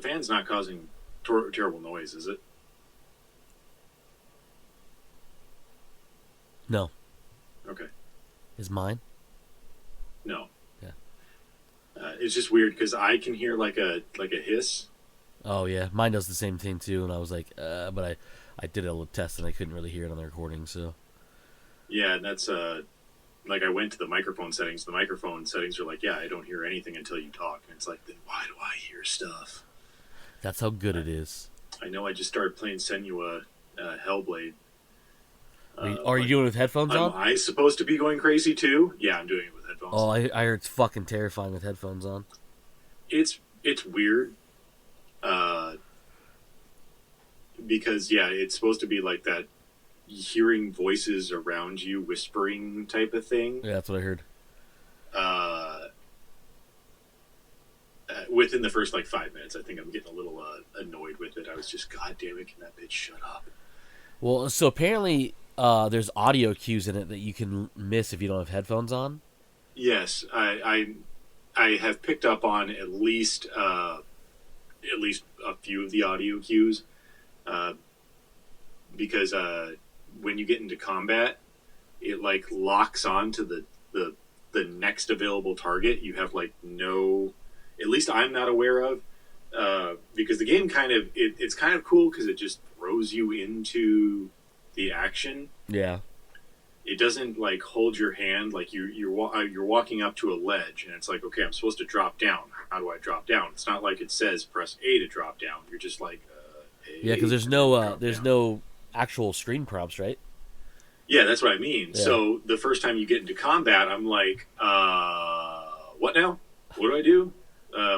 The fan's not causing terrible noise, is it? No. Okay. Is mine? No. Yeah. It's just weird because I can hear like a hiss. Oh yeah, mine does the same thing too. And I was like, but I did a little test and I couldn't really hear it on the recording. So Yeah, and that's like I went to the microphone settings. The microphone settings are like, yeah, I don't hear anything until you talk, and it's like, then why do I hear stuff? that's how good I, it is. I know I just started playing Senua Hellblade, Are you but doing it with headphones am on? I supposed to be going crazy too? Yeah, I'm doing it with headphones. Oh, I heard it's fucking terrifying with headphones on. It's weird because yeah, it's supposed to be like that hearing voices around you whispering type of thing. Yeah, that's what I heard. Uh, Within the first like 5 minutes, I think I'm getting a little annoyed with it. I was just, God damn it, can that bitch shut up? Well, so apparently there's audio cues in it that you can miss if you don't have headphones on. Yes, I have picked up on at least a few of the audio cues uh, because when you get into combat, it like locks on to the next available target. You have like no, at least I'm not aware of, because the game kind of it's kind of cool because it just throws you into the action. Yeah. It doesn't like hold your hand like you're walking up to a ledge and it's like, okay, I'm supposed to drop down. How do I drop down? It's not like it says press A to drop down. You're just like Yeah, because A and then drop there's down. no actual screen prompts, right? Yeah, that's what I mean. Yeah. So the first time you get into combat, I'm like, what now? What do I do?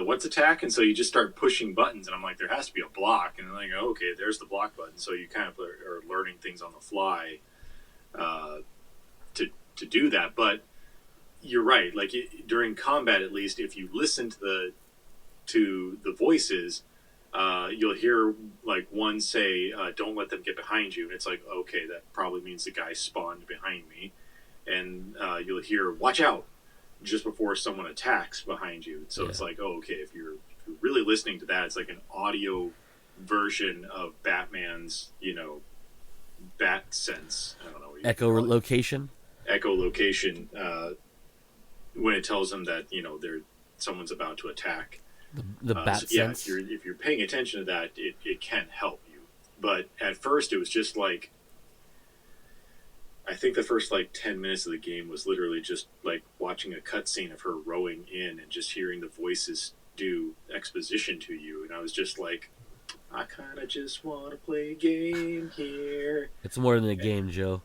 What's attack? And so you just start pushing buttons, and I'm like, there has to be a block. And then I go, okay, there's the block button. So you kind of are learning things on the fly uh, to do that. But you're right. Like during combat, at least, if you listen to the voices, you'll hear like one say, "Don't let them get behind you," and it's like, okay, that probably means the guy spawned behind me, and you'll hear, "Watch out!" just before someone attacks behind you. So Yeah. it's like, oh, okay, if you're really listening to that, it's like an audio version of Batman's, bat sense. I don't know what you call it. Echolocation. Echolocation. When it tells them that someone's about to attack. The bat So yeah, sense. if you're paying attention to that, it can help you. But at first, it was just like, I think the first like 10 minutes of the game was literally just like watching a cutscene of her rowing in and just hearing the voices do exposition to you, and I was just like, I kind of just want to play a game here. It's more than a game, Joe.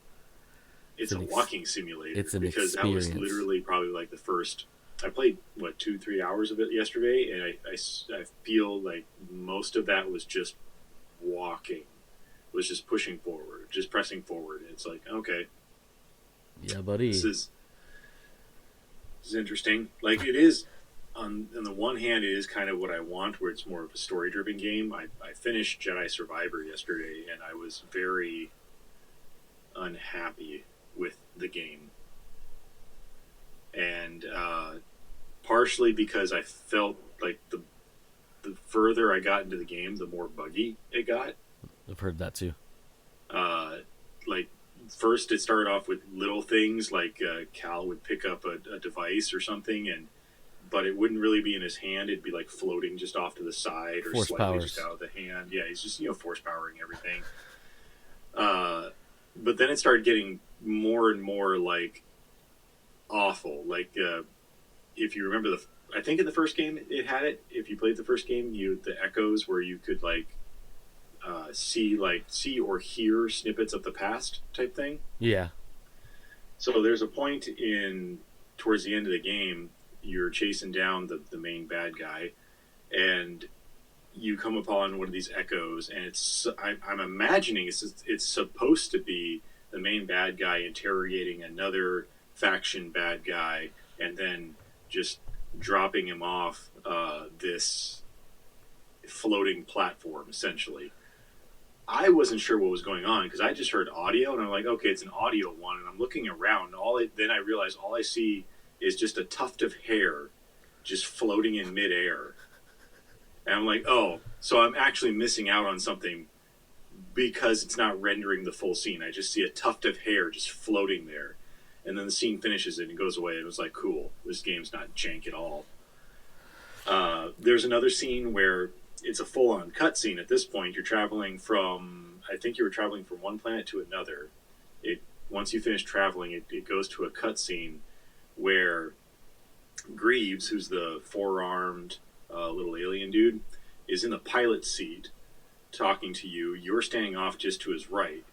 It's a walking simulator. It's an because experience. that was literally probably like the first. I played 2-3 hours of it yesterday, and I feel like most of that was just walking, was just pushing forward, just pressing forward. It's like, okay, Yeah, buddy. this is interesting. Like it is on the one hand, it is kind of what I want, where it's more of a story driven game. I finished Jedi Survivor yesterday, and I was very unhappy with the game, and partially because I felt like the further I got into the game, the more buggy it got. I've heard that too. Like first, it started off with little things like Cal would pick up a device or something, but it wouldn't really be in his hand. It'd be like floating just off to the side or Force slightly powers. just out of the hand. Yeah, he's just force powering everything. But then it started getting more and more like awful. Like if you remember I think in the first game it had it. If you played the first game, the echoes where you could like see or hear snippets of the past type thing. Yeah. So there's a point towards the end of the game, you're chasing down the main bad guy, and you come upon one of these echoes, and I'm imagining it's supposed to be the main bad guy interrogating another faction bad guy, and then just dropping him off this floating platform, essentially. I wasn't sure what was going on because I just heard audio, and I'm like, okay, it's an audio one, and I'm looking around. Then I realize all I see is just a tuft of hair just floating in midair. And I'm like, oh, so I'm actually missing out on something because it's not rendering the full scene. I just see a tuft of hair just floating there. And then the scene finishes and it goes away. It was like, cool, this game's not jank at all. There's another scene where it's a full-on cutscene. At this point, you're traveling from, I think you were traveling from one planet to another. It Once you finish traveling, it goes to a cutscene where Greaves, who's the four-armed little alien dude, is in the pilot seat talking to you. You're standing off just to his right,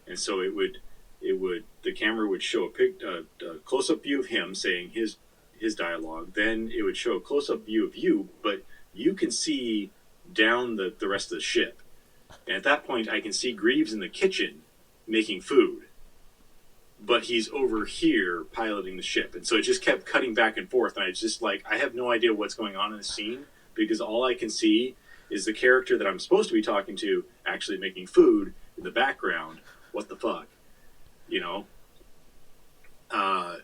and so the camera would show a close-up view of him saying his dialogue. Then it would show a close-up view of you, but you can see down the rest of the ship. And at that point, I can see Greaves in the kitchen making food, but he's over here piloting the ship. And so it just kept cutting back and forth. And I just like, I have no idea what's going on in the scene because all I can see is the character that I'm supposed to be talking to actually making food in the background. What the fuck? You know? And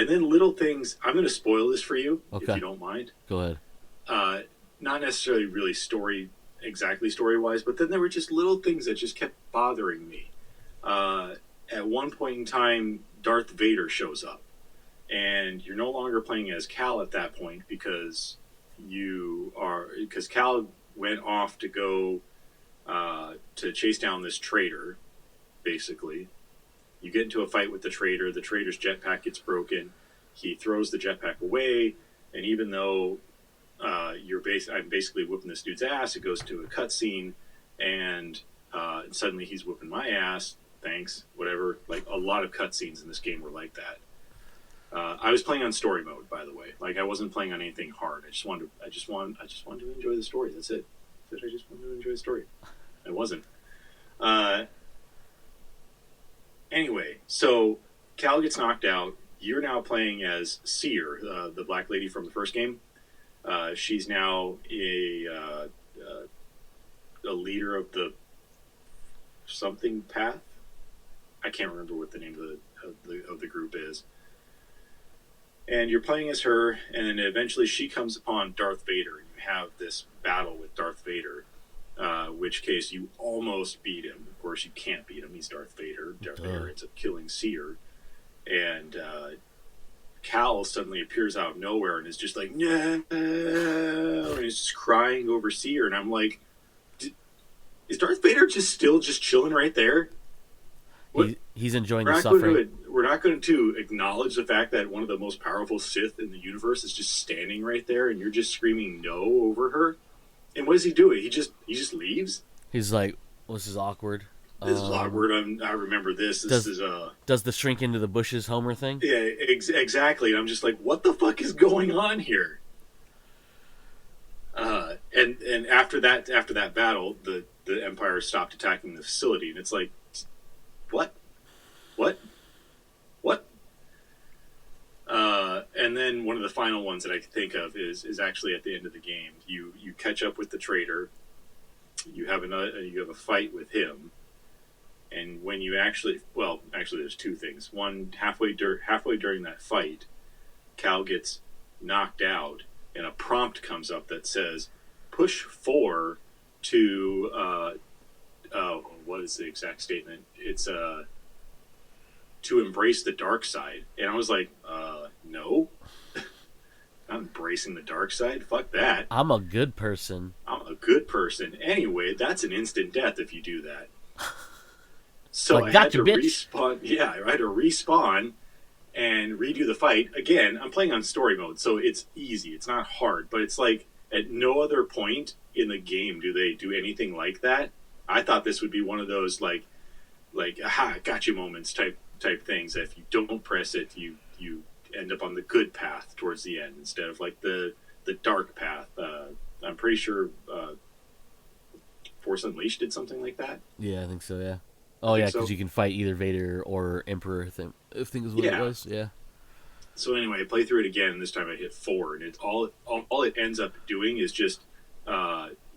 then little things, I'm going to spoil this for you, Okay. if you don't mind. Go ahead. Not necessarily really exactly story-wise, but then there were just little things that just kept bothering me. At one point in time, Darth Vader shows up, and you're no longer playing as Cal at that point because Cal went off to go to chase down this traitor, basically. You get into a fight with the traitor. The traitor's jetpack gets broken. He throws the jetpack away, and even though I'm basically whooping this dude's ass, it goes to a cutscene, and suddenly he's whooping my ass. Thanks, whatever. Like a lot of cutscenes in this game were like that. I was playing on story mode, by the way. Like I wasn't playing on anything hard. I just wanted to enjoy the story. That's it. I just wanted to enjoy the story. I wasn't. Anyway, so Cal gets knocked out. You're now playing as Seer, the black lady from the first game. She's now a leader of the something path. I can't remember what the name of the group is. And you're playing as her, and then eventually she comes upon Darth Vader, and you have this battle with Darth Vader. Which case you almost beat him. Of course, you can't beat him. He's Darth Vader. Darth Vader ends up killing Seer, and Cal suddenly appears out of nowhere and is just like, no, and he's just crying over Seer, and I'm like, is Darth Vader just chilling right there? He's enjoying the suffering. We're not going to acknowledge the fact that one of the most powerful Sith in the universe is just standing right there, and you're just screaming no over her. And what is he doing? He just leaves. He's like, well, "This is awkward. This is awkward. I remember this. This is does the shrink into the bushes Homer thing?" Yeah, exactly. And I'm just like, what the fuck is going on here? And after that battle, the Empire stopped attacking the facility, and it's like, what? And then one of the final ones that I can think of is actually at the end of the game. You catch up with the traitor. You have a fight with him, and when you actually there's two things. One, halfway during that fight, Cal gets knocked out, and a prompt comes up that says, "Push 4 to what is the exact statement? It's to embrace the dark side." And I was like, no. I'm embracing the dark side. Fuck that. I'm a good person. I'm a good person. Anyway, that's an instant death if you do that. So I had to respawn. Yeah, I had to respawn and redo the fight. Again, I'm playing on story mode, so it's easy. It's not hard, but it's like at no other point in the game do they do anything like that. I thought this would be one of those like aha, gotcha moments type things. That if you don't press it, you end up on the good path towards the end instead of like the dark path. I'm pretty sure Force Unleashed did something like that. Yeah, I think so. Yeah. Oh yeah, because you can fight either Vader or Emperor. I think is what it was. Yeah. So anyway, I play through it again, and this time I hit 4, and it's all it ends up doing is just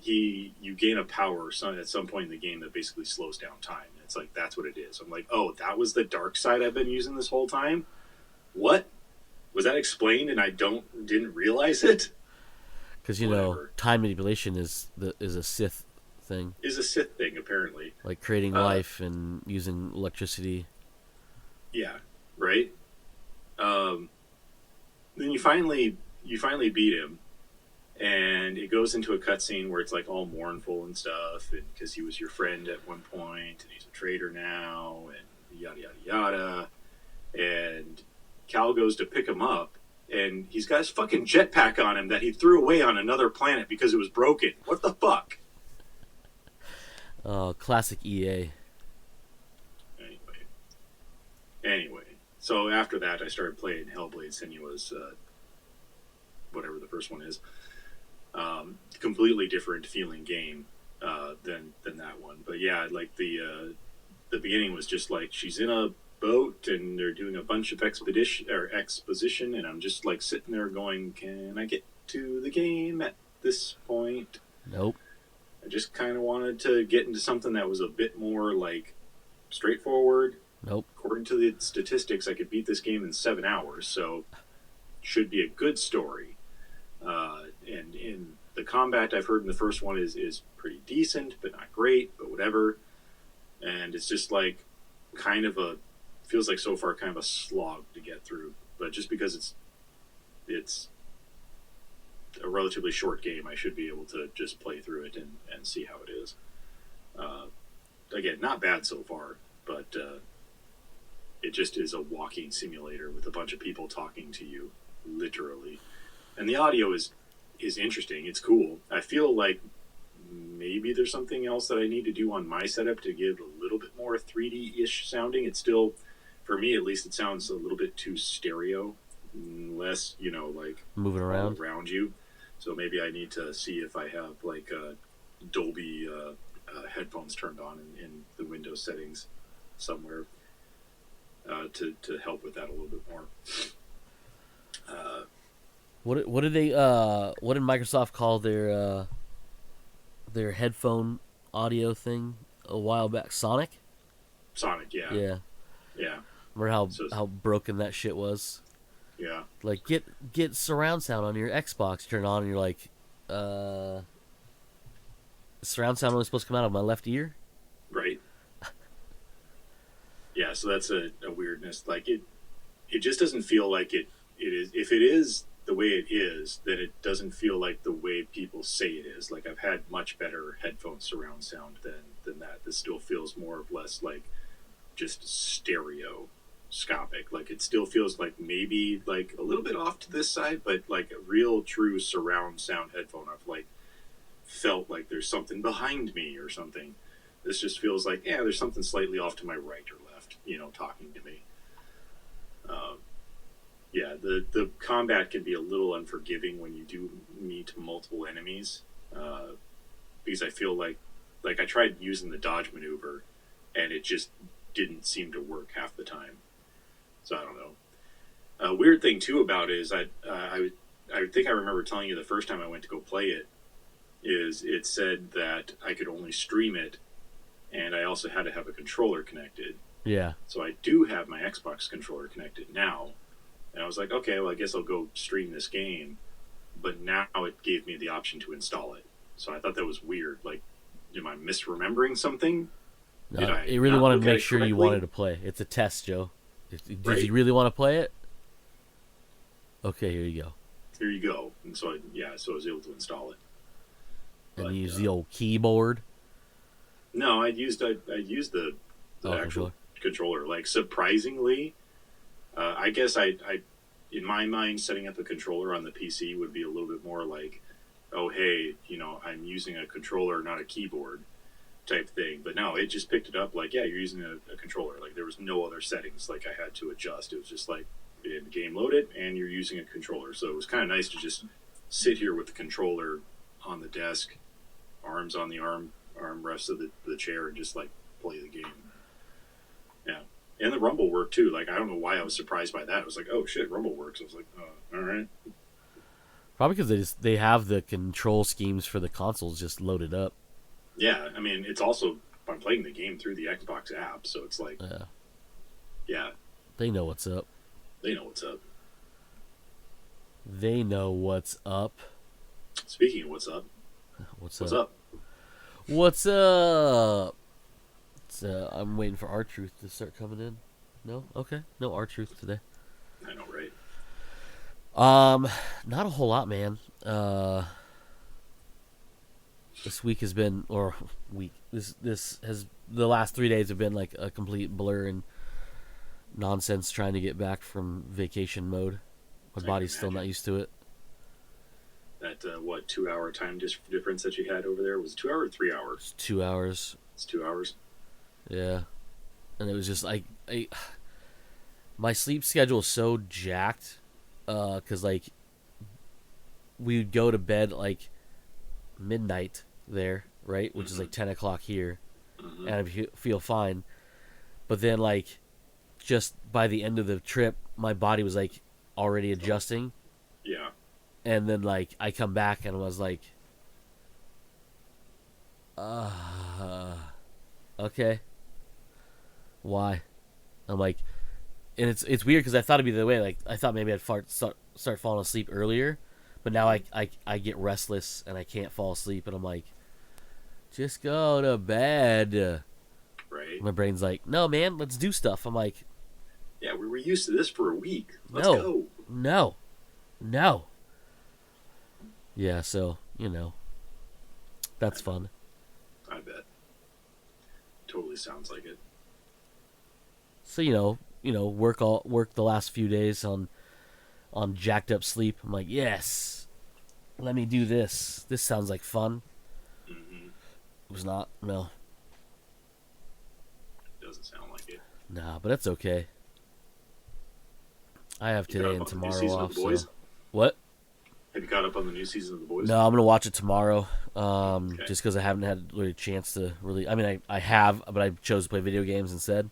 you gain a power at some point in the game that basically slows down time. It's like that's what it is. I'm like, oh, that was the dark side I've been using this whole time. What was that explained, and I didn't realize it? Because whatever. time manipulation is a Sith thing, Is a Sith thing apparently. like creating Uh, life and using electricity. yeah, right. Um, then you finally beat him, and it goes into a cutscene where it's like all mournful and stuff, and because he was your friend at one point, and he's a traitor now, and yada yada yada. And Cal goes to pick him up, and he's got his fucking jetpack on him that he threw away on another planet because it was broken. What the fuck? Classic EA. Anyway, so after that, I started playing Hellblade: Senua's, whatever the first one is. Completely different feeling game than that one. But yeah, like the beginning was just like she's in a boat and they're doing a bunch of exposition, and I'm just like sitting there going, "Can I get to the game at this point?" Nope. I just kind of wanted to get into something that was a bit more like straightforward. Nope. According to the statistics, I could beat this game in 7 hours, so should be a good story. And in the combat I've heard in the first one is pretty decent, but not great, but whatever. And it's just like kind of a feels like so far kind of a slog to get through. But just because it's a relatively short game, I should be able to just play through it and see how it is. Uh, Again, not bad so far, but it just is a walking simulator with a bunch of people talking to you, literally. And the audio is interesting. It's cool. I feel like maybe there's something else that I need to do on my setup to give a little bit more 3D-ish sounding. It's still, for me at least, it sounds a little bit too stereo, less, like Moving all around. around you. So maybe I need to see if I have like Dolby headphones turned on in the Windows settings somewhere to help with that a little bit more. Uh, What did they what did Microsoft call their headphone audio thing a while back? Sonic? Sonic, yeah, Yeah. yeah. Remember how So how broken that shit was? yeah, Like get surround sound on your Xbox, turn it on and you're like, surround sound only supposed to come out of my left ear? right. Yeah, so that's a weirdness. Like it just doesn't feel like it is. If it is the way it is, then it doesn't feel like the way people say it is. Like I've had much better headphone surround sound than that. This still feels more or less like just stereo scopic. Like it still feels like maybe like a little bit off to this side, but like a real true surround sound headphone. I've like felt like there's something behind me or something. This just feels like, yeah, there's something slightly off to my right or left, talking to me. Um, yeah, the combat can be a little unforgiving when you do meet multiple enemies, because I feel like I tried using the dodge maneuver, and it just didn't seem to work half the time. So I don't know. A weird thing too about it is I think I remember telling you the first time I went to go play it is it said that I could only stream it, and I also had to have a controller connected. Yeah. So I do have my Xbox controller connected now. And I was like, okay, well, I guess I'll go stream this game. But now it gave me the option to install it. So I thought that was weird. Like, am I misremembering something? Did I It really not wanted look to at make it sure you correctly? wanted to play. It's a test, Joe. Did Right. you really want to play it? Okay, here you go. Here you go. And so, so I was able to install it. And But, use the old keyboard. no, I used the actual controller. Like, surprisingly, I guess I in my mind, setting up a controller on the PC would be a little bit more like, oh, hey, I'm using a controller, not a keyboard type thing. But no, it just picked it up like, yeah, you're using a controller. Like there was no other settings like I had to adjust. It was just like the game loaded and you're using a controller. So it was kind of nice to just sit here with the controller on the desk, arms on the armrests of the chair, and just like play the game. Yeah. And the rumble worked too. Like I don't know why I was surprised by that. I was like, "Oh shit, rumble works." I was like, "All right." Probably because they have the control schemes for the consoles just loaded up. Yeah, I mean, it's also I'm playing the game through the Xbox app, so it's like, yeah, they know what's up. They know what's up. They know what's up. Speaking of what's up, What's what's up? up? What's up? I'm waiting for our truth to start coming in. No, okay, no our truth today. I know, right? Um, Not a whole lot, man. This week has been, or week. This has the last 3 days have been like a complete blur and nonsense trying to get back from vacation mode. My I can body's still not imagine used to it. that. What 2 hour time difference that you had over there was it 2 hour or 3 hour? It's 2 hours. It's 2 hours. Yeah, and it was just I my sleep schedule is so jacked. Cause like we would go to bed like midnight there, right, which is Mm-hmm. like 10 o'clock here, Mm-hmm. and I feel fine. But then like just by the end of the trip, my body was like already Oh, adjusting, yeah. and then like I come back and was like, uh, okay, why? I'm like, and it's weird because I thought it'd be the way. Like I thought maybe start falling asleep earlier, but now Mm-hmm. I get restless and I can't fall asleep, and I'm like, just go to bed. Right. My brain's like, no, man, let's do stuff. I'm like, Yeah, we were used to this for a week. Let's no, go. no, no. Yeah, so I that's bet. fun. I bet. Totally sounds like it. So work the last few days on jacked up sleep. I'm like, yes, let me do this. This sounds like fun. Mm-hmm. It was not. No, Doesn't sound like it. nah, but that's okay. I have You caught today up and on the new tomorrow season of off. The So Boys? what? Have you caught up on the new season of The Boys? No, I'm gonna watch it tomorrow. Okay. Just because I haven't had really a chance to really. I mean, I have, but I chose to play video games instead.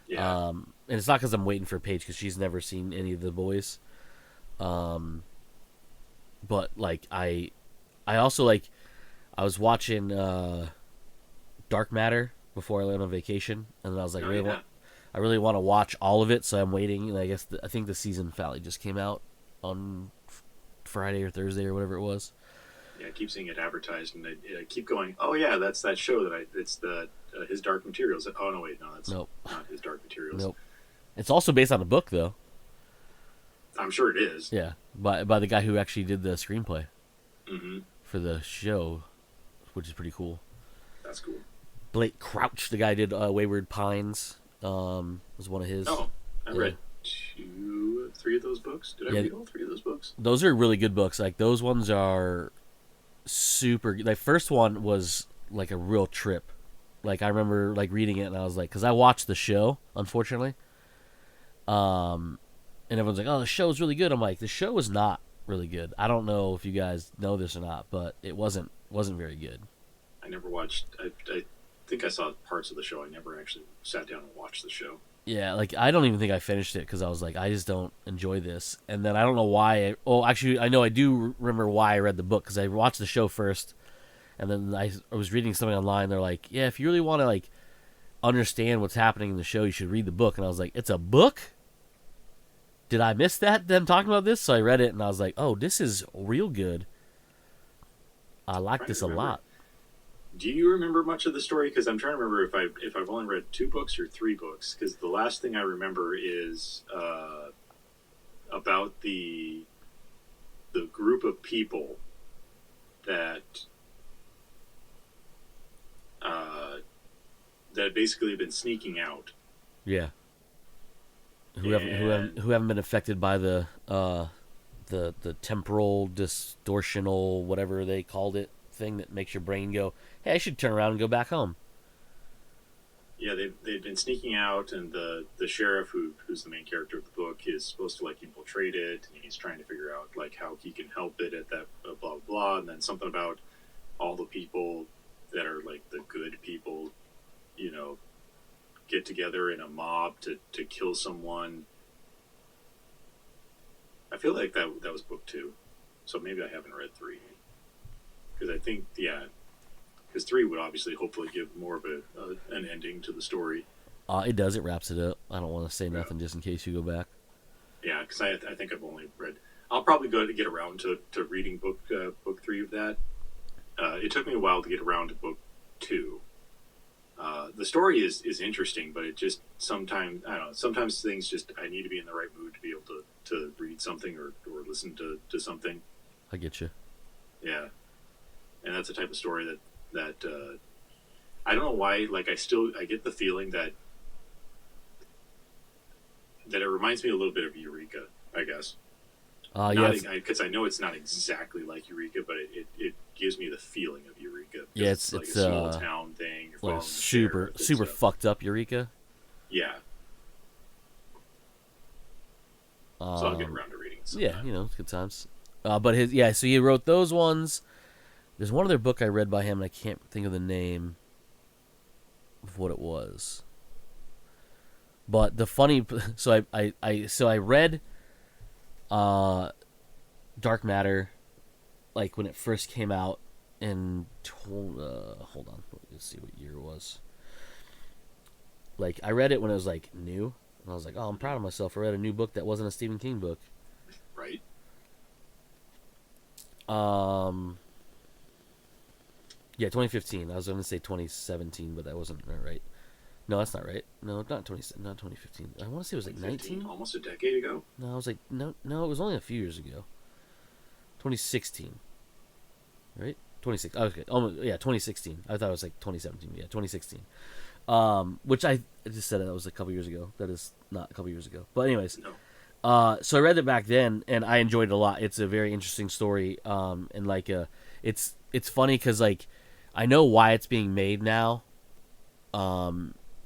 Yeah. And it's not because I'm waiting for Paige because she's never seen any of the boys. Um, but like I also like I was watching Dark Matter before I went on vacation, and then I was like, Oh yeah. I really want to watch all of it, so I'm waiting. And I guess I think the season finale just came out on Friday or Thursday or whatever it was. Yeah, I keep seeing it advertised, and I keep going. Oh yeah, that's that show that I. It's the his Dark Materials. Oh no, wait, no, that's Nope, not his Dark Materials. nope. It's also based on a book though. I'm sure it is. Yeah, by the guy who actually did the screenplay Mm-hmm. for the show, which is pretty cool. That's cool. Blake Crouch, the guy who did Wayward Pines, was one of his. Oh, I Yeah, read two, three of those books. Did I yeah. read all three of those books? Those are really good books. Like those ones are super. Like first one was like a real trip. Like I remember like reading it and I was like, because I watched the show, unfortunately. And everyone's like, "Oh, the show's really good." I'm like, the show was not really good. I don't know if you guys know this or not, but it wasn't very good. I never watched. I think I saw parts of the show. I never actually sat down and watched the show. Yeah, like I don't even think I finished it because I was like, I just don't enjoy this. And then I don't know why. Oh, actually, I know I do remember why I read the book because I watched the show first, and then I was reading something online. They're like, yeah, if you really want to like understand what's happening in the show, you should read the book. And I was like, it's a book? Did I miss that? Them talking about this? So I read it and I was like, oh, this is real good. I I'm like trying to this a remember. lot. Do you remember much of the story? Because I'm trying to remember if I've only read two books or three books. Because the last thing I remember is about the group of people that uh, that basically have been sneaking out, Yeah, and who haven't been affected by the temporal distortional whatever they called it thing that makes your brain go, hey, I should turn around and go back home. yeah, they've been sneaking out, and the sheriff who's the main character of the book is supposed to like infiltrate it, and he's trying to figure out like how he can help it at that blah blah blah, and then something about all the people that are like the good people, you know, get together in a mob to kill someone. I feel like that was book two, so maybe I haven't read three because I think yeah, because three would obviously hopefully give more of an ending to the story. It does. It wraps it up. I don't want to say Yeah, nothing just in case you go back. yeah, because I think I've only read. I'll probably go to get around to reading book three of that. It took me a while to get around to book two. The story is interesting, but it just sometimes I don't know. Sometimes things just I need to be in the right mood to be able to read something or listen to something. I get you. Yeah, and that's the type of story that I don't know why. Like I get the feeling that it reminds me a little bit of Eureka. I guess not Yes, because I know it's not exactly like Eureka, but it gives me the feeling of Eureka. yeah, It's like a small town thing. You're like following the super sheriff and super stuff. fucked up Eureka. Yeah, so I'll get Um, around to reading it yeah, sometime. it's good times. But his yeah, so he wrote those ones. There's one other book I read by him, and I can't think of the name of what it was. But the funny, so I read Dark Matter like when it first came out in hold on, let's see what year it was. Like I read it when it was like new, and I was like, oh, I'm proud of myself. I read a new book that wasn't a Stephen King book. Right? Um, yeah, 2015. I was going to say 2017, but that wasn't right. No, that's not right. No, not 2015. I want to say it was like 2015, 19. almost a decade ago. No, I was like no, it was only a few years ago. 2016, right? 26. Okay, almost yeah, 2016. I thought it was like 2017. Yeah, 2016. Which I just said that was a couple years ago. That is not a couple years ago. But anyways, No. so I read it back then, and I enjoyed it a lot. It's a very interesting story. And like it's funny because like I know why it's being made now.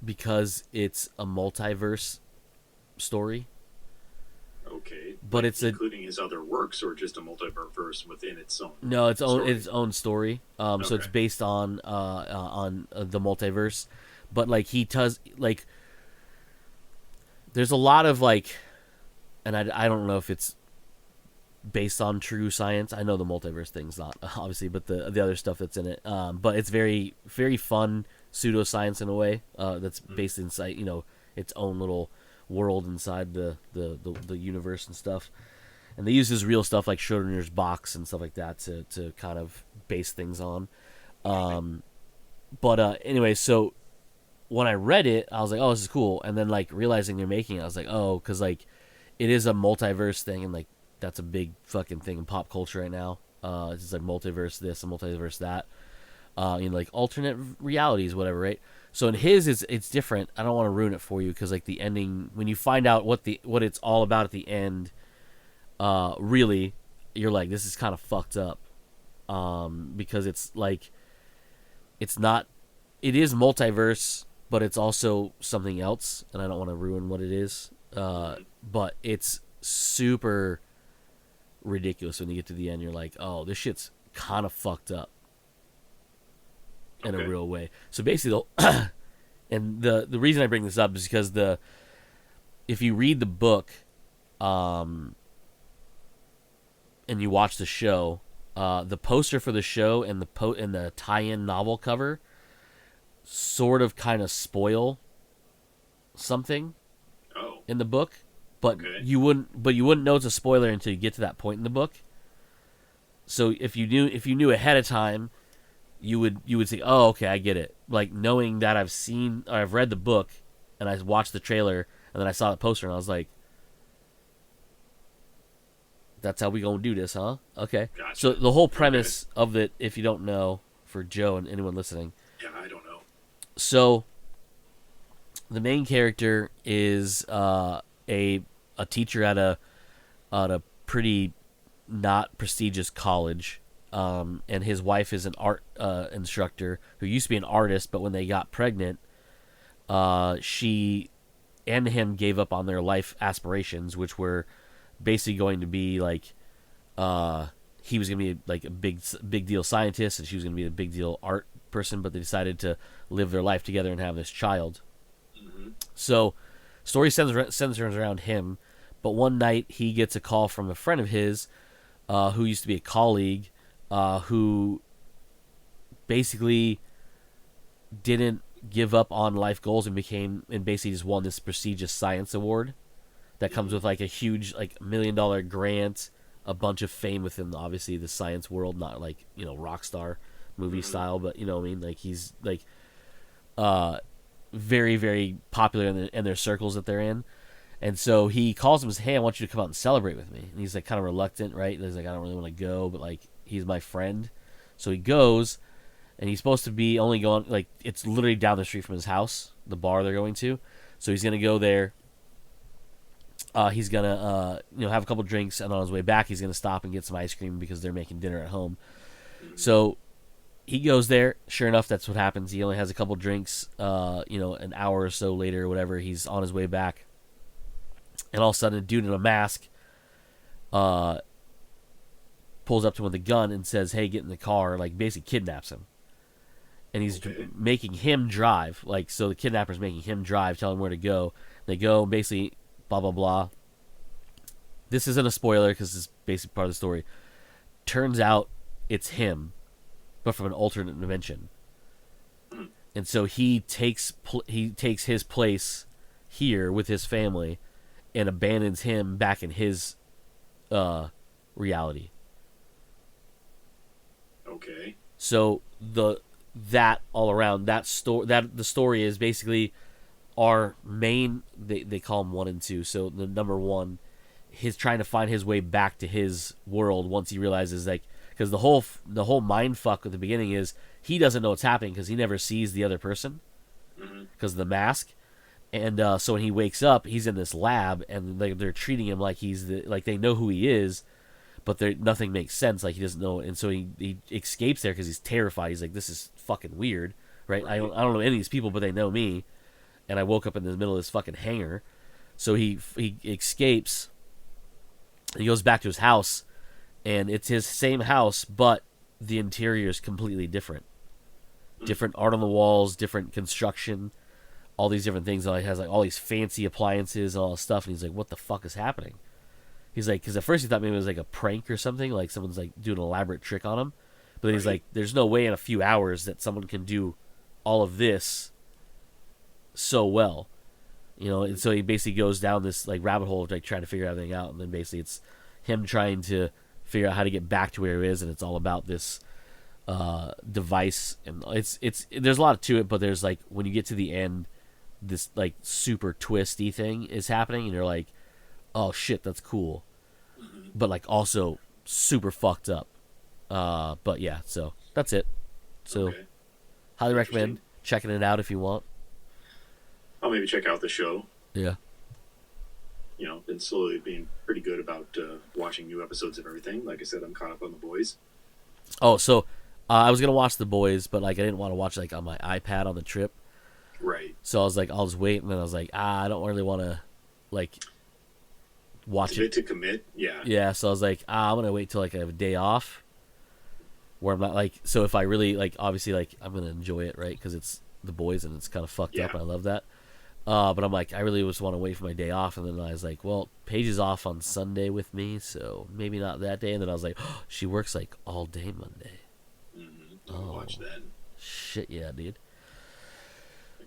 Because it's a multiverse story, Okay, but like it's a including his other works, or just a multiverse within its own no, story. its own story. So it's Okay. based on the multiverse, but like he does like there's a lot of like, and I don't know if it's based on true science. I know the multiverse thing's not obviously, but the other stuff that's in it. But it's very very fun pseudoscience in a way. That's based inside its own little world inside the universe and stuff. And they use this real stuff like Schrodinger's box and stuff like that to kind of base things on. Interesting. But anyway, so when I read it, I was like, oh, this is cool. And then like realizing they're making it, I was like, oh, because like it is a multiverse thing, and like that's a big fucking thing in pop culture right now. It's just like multiverse this and multiverse that. Like alternate realities, whatever, right? So in his, it's different. I don't want to ruin it for you because like the ending, when you find out what it's all about at the end, really, you're like, this is kind of fucked up. Because it's like, it's not, it is multiverse, but it's also something else, and I don't want to ruin what it is. But it's super ridiculous when you get to the end. You're like, oh, this shit's kind of fucked up in a Okay. real way. So basically, and the reason I bring this up is because if you read the book, and you watch the show, the poster for the show and the tie-in novel cover sort of kind of spoil something Oh. in the book, but Okay. you wouldn't know it's a spoiler until you get to that point in the book. So if you knew ahead of time, you would say, oh, okay, I get it. Like knowing that I've read the book and I watched the trailer and then I saw the poster and I was like, that's how we gonna do this, huh? Okay. So Gotcha. the whole Okay. premise of it, if you don't know, for Joe and anyone listening, Yeah, I don't know. so the main character is a teacher at a pretty not prestigious college, and his wife is an art instructor who used to be an artist, but when they got pregnant, she and him gave up on their life aspirations, which were basically going to be like he was going to be like a big deal scientist, and she was going to be a big deal art person, but they decided to live their life together and have this child. Hmm. So, story centers around him, but one night he gets a call from a friend of his, who used to be a colleague, who basically didn't give up on life goals and basically just won this prestigious science award that comes with like a huge like $1 million grant, a bunch of fame within obviously the science world, not like rock star movie style, but you know what I mean. Like he's like very very popular in their circles that they're in. And so he calls him and says, "Hey, I want you to come out and celebrate with me." And he's like kind of reluctant, right? And he's like, "I don't really want to go, but like he's my friend." So he goes, and he's supposed to be only going like it's literally down the street from his house, the bar they're going to. So he's gonna go there. He's gonna have a couple drinks, and on his way back, he's gonna stop and get some ice cream because they're making dinner at home. So he goes there. Sure enough, that's what happens. He only has a couple drinks. An hour or so later, or whatever, he's on his way back. And all of a sudden, a dude in a mask pulls up to him with a gun and says, "Hey, get in the car," like basically kidnaps him. And he's making him drive. Like, so the kidnapper's making him drive, telling him where to go. They go, basically, blah, blah, blah. This isn't a spoiler because it's basically part of the story. Turns out it's him, but from an alternate dimension. And so he takes his place here with his family and abandons him back in his reality. Okay. So that all around the story is basically our main. They call him 1 and 2. So the number 1, he's trying to find his way back to his world once he realizes like because the whole mind fuck at the beginning is he doesn't know what's happening because he never sees the other person because of the mask. And so when he wakes up, he's in this lab, and they're treating him like like they know who he is, but nothing makes sense. Like he doesn't know, and so he escapes there because he's terrified. He's like, "This is fucking weird, right? I don't know any of these people, but they know me." And I woke up in the middle of this fucking hangar, so he escapes. He goes back to his house, and it's his same house, but the interior is completely different. Different art on the walls, different construction. All these different things. He has like all these fancy appliances and all this stuff, and he's like, "What the fuck is happening?" He's like, because at first he thought maybe it was like a prank or something, like someone's like doing an elaborate trick on him. But then he's like, "There's no way in a few hours that someone can do all of this so well," And so he basically goes down this like rabbit hole of like trying to figure everything out, and then basically it's him trying to figure out how to get back to where he is, and it's all about this device, and it's there's a lot to it, but there's like when you get to the end. This like super twisty thing is happening, and you're like, "Oh shit, that's cool," but like also super fucked up. But yeah, so that's it. So, highly recommend checking it out if you want. I'll maybe check out the show. Yeah. Been slowly being pretty good about watching new episodes of everything. Like I said, I'm caught up on The Boys. Oh, so I was gonna watch The Boys, but like I didn't want to watch like on my iPad on the trip. Right. So I was like, I'll just wait, and then I was like, I don't really want to, like, watch it. To commit, yeah. Yeah, so I was like, I'm gonna wait till like I have a day off, where I'm not like, so if I really like, obviously like I'm gonna enjoy it, right? Because it's The Boys and it's kind of fucked up, and I love that. But I'm like, I really just want to wait for my day off, and then I was like, well, Paige is off on Sunday with me, so maybe not that day. And then I was like, oh, she works like all day Monday. I'll watch that. Shit, yeah, dude.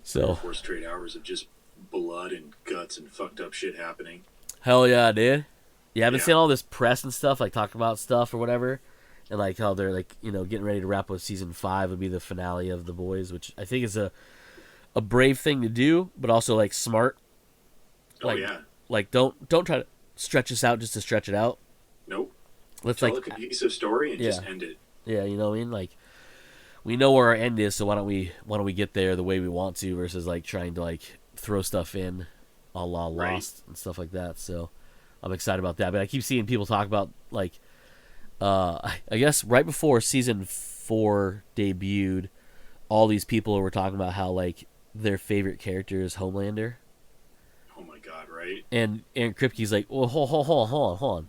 So 4 straight hours of just blood and guts and fucked up shit happening. Hell yeah, dude. Yeah, I've been seeing all this press and stuff, like talking about stuff or whatever, and like how they're like, getting ready to wrap up season 5 would be the finale of The Boys, which I think is a brave thing to do, but also like smart. Like, like don't try to stretch this out just to stretch it out. Nope. Let's tell like a cohesive story and just end it. Yeah, you know what I mean? Like, we know where our end is, so why don't we get there the way we want to versus like trying to like throw stuff in a la Lost and stuff like that. So I'm excited about that. But I keep seeing people talk about like I guess right before season 4 debuted, all these people were talking about how like their favorite character is Homelander. Oh my god, right? And Kripke's like, well, hold on.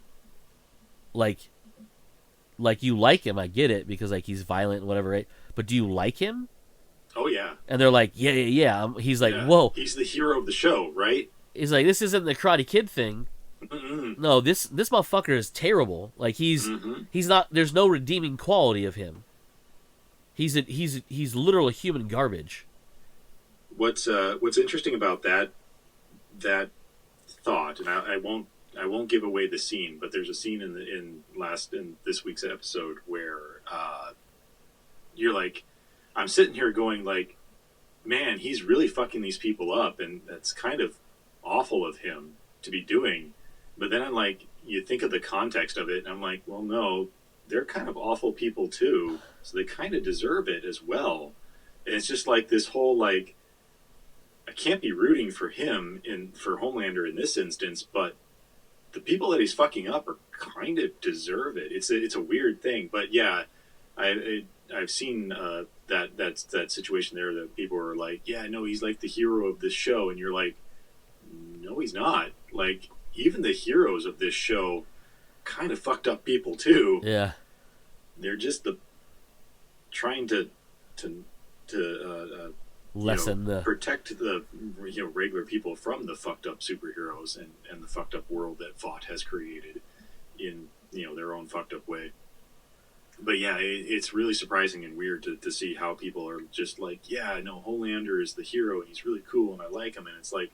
Like you like him, I get it, because like he's violent and whatever, right? But do you like him? Oh yeah. And they're like, yeah. He's like, whoa. He's the hero of the show, right? He's like, this isn't the Karate Kid thing. No, this motherfucker is terrible. Like he's not. There's no redeeming quality of him. He's literal human garbage. What's interesting about that thought, and I won't I won't give away the scene, but there's a scene in this week's episode where you're like, I'm sitting here going like, man, he's really fucking these people up, and that's kind of awful of him to be doing. But then I'm like, you think of the context of it, and I'm like, well, no, they're kind of awful people too, so they kind of deserve it as well. And it's just like this whole like, I can't be rooting for him for Homelander in this instance, but the people that he's fucking up are kind of deserve it. It's a weird thing, but yeah, I've seen that situation there that people are like, yeah, no, he's like the hero of this show, and you're like, no, he's not. Like even the heroes of this show kind of fucked up people too. Yeah. They're just trying to Lessen the protect the regular people from the fucked up superheroes and the fucked up world that Vought has created in their own fucked up way. But yeah, it's really surprising and weird to see how people are just like, yeah, no, Homelander is the hero and he's really cool and I like him, and it's like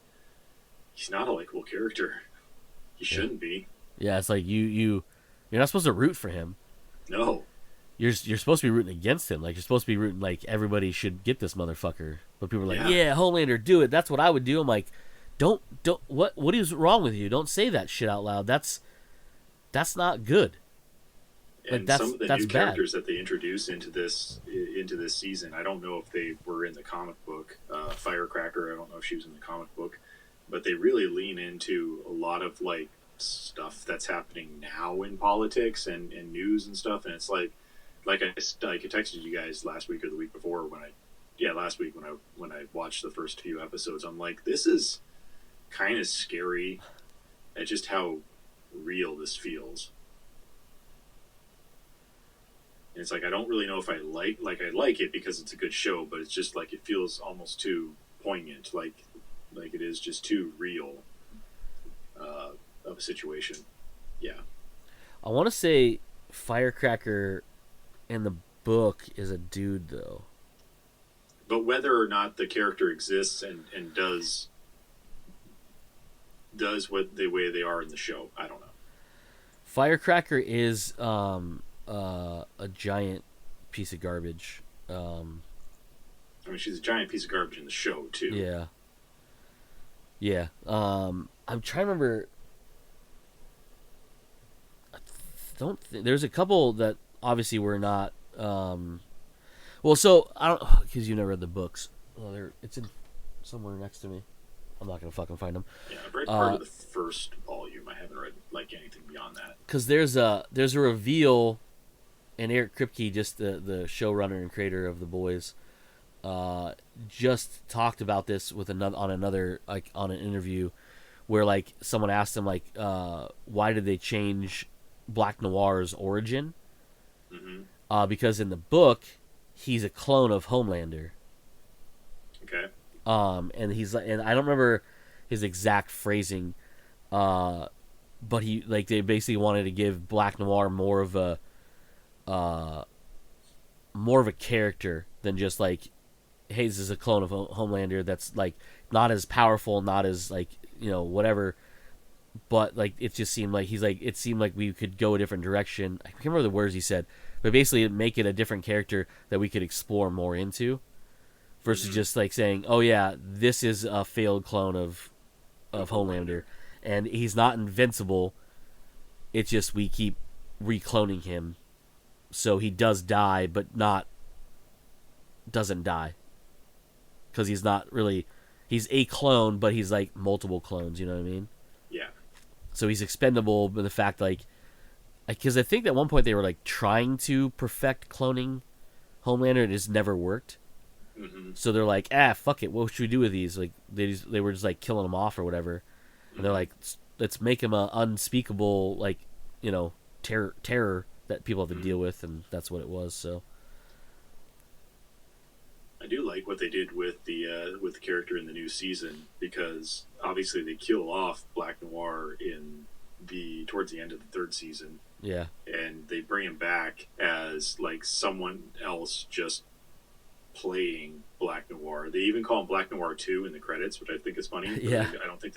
he's not a likable character. He shouldn't be. Yeah, it's like you're not supposed to root for him. No. You're supposed to be rooting against him. Like you're supposed to be rooting like everybody should get this motherfucker. But people are like, yeah, Homelander, do it. That's what I would do. I'm like, don't. What is wrong with you? Don't say that shit out loud. That's not good. And like, some of the that's new bad. characters that they introduce into this season, I don't know if they were in the comic book. Firecracker, I don't know if she was in the comic book, but they really lean into a lot of like stuff that's happening now in politics and news and stuff. And it's like I texted you guys last week or the week before last week when I watched the first few episodes. I'm like, this is kind of scary at just how real this feels. And it's like I don't really know if I like it because it's a good show, but it's just like it feels almost too poignant, like it is just too real of a situation. Yeah, I want to say Firecracker in the book is a dude though. but whether or not the character exists and does what the way they are in the show, I don't know. Firecracker is a giant piece of garbage. I mean, she's a giant piece of garbage in the show too. Yeah. Yeah. I'm trying to remember. There's a couple that obviously were not. Well, so I don't because you never read the books. Well, it's in somewhere next to me. I'm not gonna fucking find them. Yeah, I've read part of the first volume. I haven't read like anything beyond that. Because there's a reveal, and Eric Kripke, just the showrunner and creator of The Boys, just talked about this with another like on an interview, where like someone asked him like, why did they change Black Noir's origin? Mm-hmm. Because in the book, he's a clone of Homelander. Okay. And he's and I don't remember his exact phrasing, but they basically wanted to give Black Noir more of a character than just like, hey, this is a clone of Homelander that's like not as powerful, not as like whatever, but like it just seemed like it seemed like we could go a different direction. I can't remember the words he said, but basically make it a different character that we could explore more into. Versus just like saying, "Oh yeah, this is a failed clone of Homelander, and he's not invincible. It's just we keep recloning him, so he does die, but doesn't die, because he's not really he's a clone, but he's like multiple clones. You know what I mean? Yeah. So he's expendable, but the fact because I think at one point they were like trying to perfect cloning Homelander, it just never worked. Mm-hmm. So they're like, fuck it. What should we do with these? Like they were just like killing them off or whatever. And they're like, let's make him a unspeakable like terror that people have to deal with, and that's what it was. So I do like what they did with the character in the new season, because obviously they kill off Black Noir towards the end of the third season. Yeah. And they bring him back as like someone else just playing Black Noir. They even call him Black Noir 2 in the credits, which I think is funny. Yeah. I don't think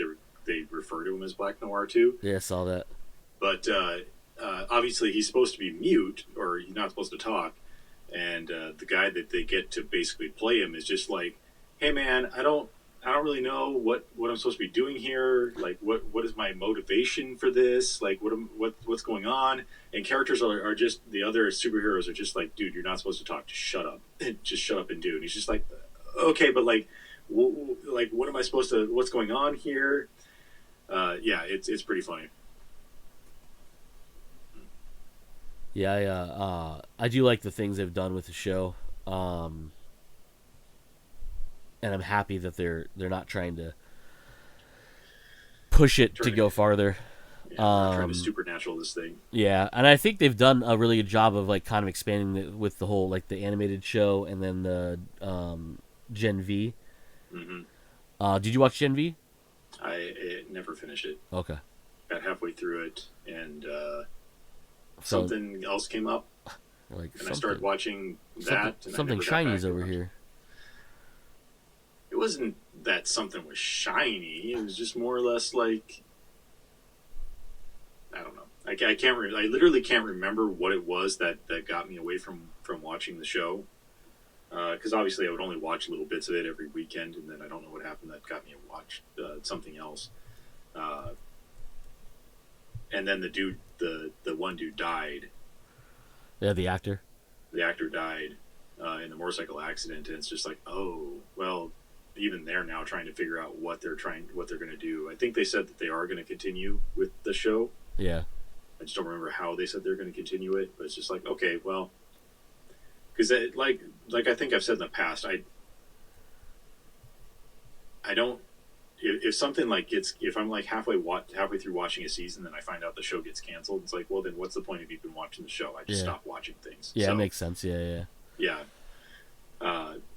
they refer to him as Black Noir too. Yeah, I saw that. But obviously, he's supposed to be mute, or he's not supposed to talk. And the guy that they get to basically play him is just like, "Hey, man, I don't really know what I'm supposed to be doing here. Like, what is my motivation for this? Like, what's going on?" And characters are just the other superheroes are just like, "Dude, you're not supposed to talk. Just shut up. Just shut up and do." And he's just like, "Okay, but like, like, what am I supposed to? What's going on here?" Yeah, it's pretty funny. Yeah, I do like the things they've done with the show, and I'm happy that they're not trying to push it to Trying to, go farther. yeah, not trying to supernatural this thing. Yeah, and I think they've done a really good job of like kind of expanding with the whole like the animated show and then the Gen V. Mm-hmm. Did you watch Gen V? I never finished it. Okay. Got halfway through it, and So something else came up, like and I started watching that. And something I never shiny's over here. It wasn't that something was shiny. It was just more or less like, I don't know. I can't. I literally can't remember what it was that got me away from watching the show. Because obviously I would only watch little bits of it every weekend, and then I don't know what happened that got me to watch something else. And then the one dude died. Yeah, the actor. The actor died in the motorcycle accident, and it's just like, oh well. Even they're now trying to figure out what they're going to do. I think they said that they are going to continue with the show. Yeah. I just don't remember how they said they're going to continue it, but it's just like, okay, well, because like I think I've said in the past, I don't if something like if I'm like halfway through watching a season and I find out the show gets canceled, it's like, well, then what's the point of even watching the show? I just stop watching things. Yeah, so, it makes sense. Yeah.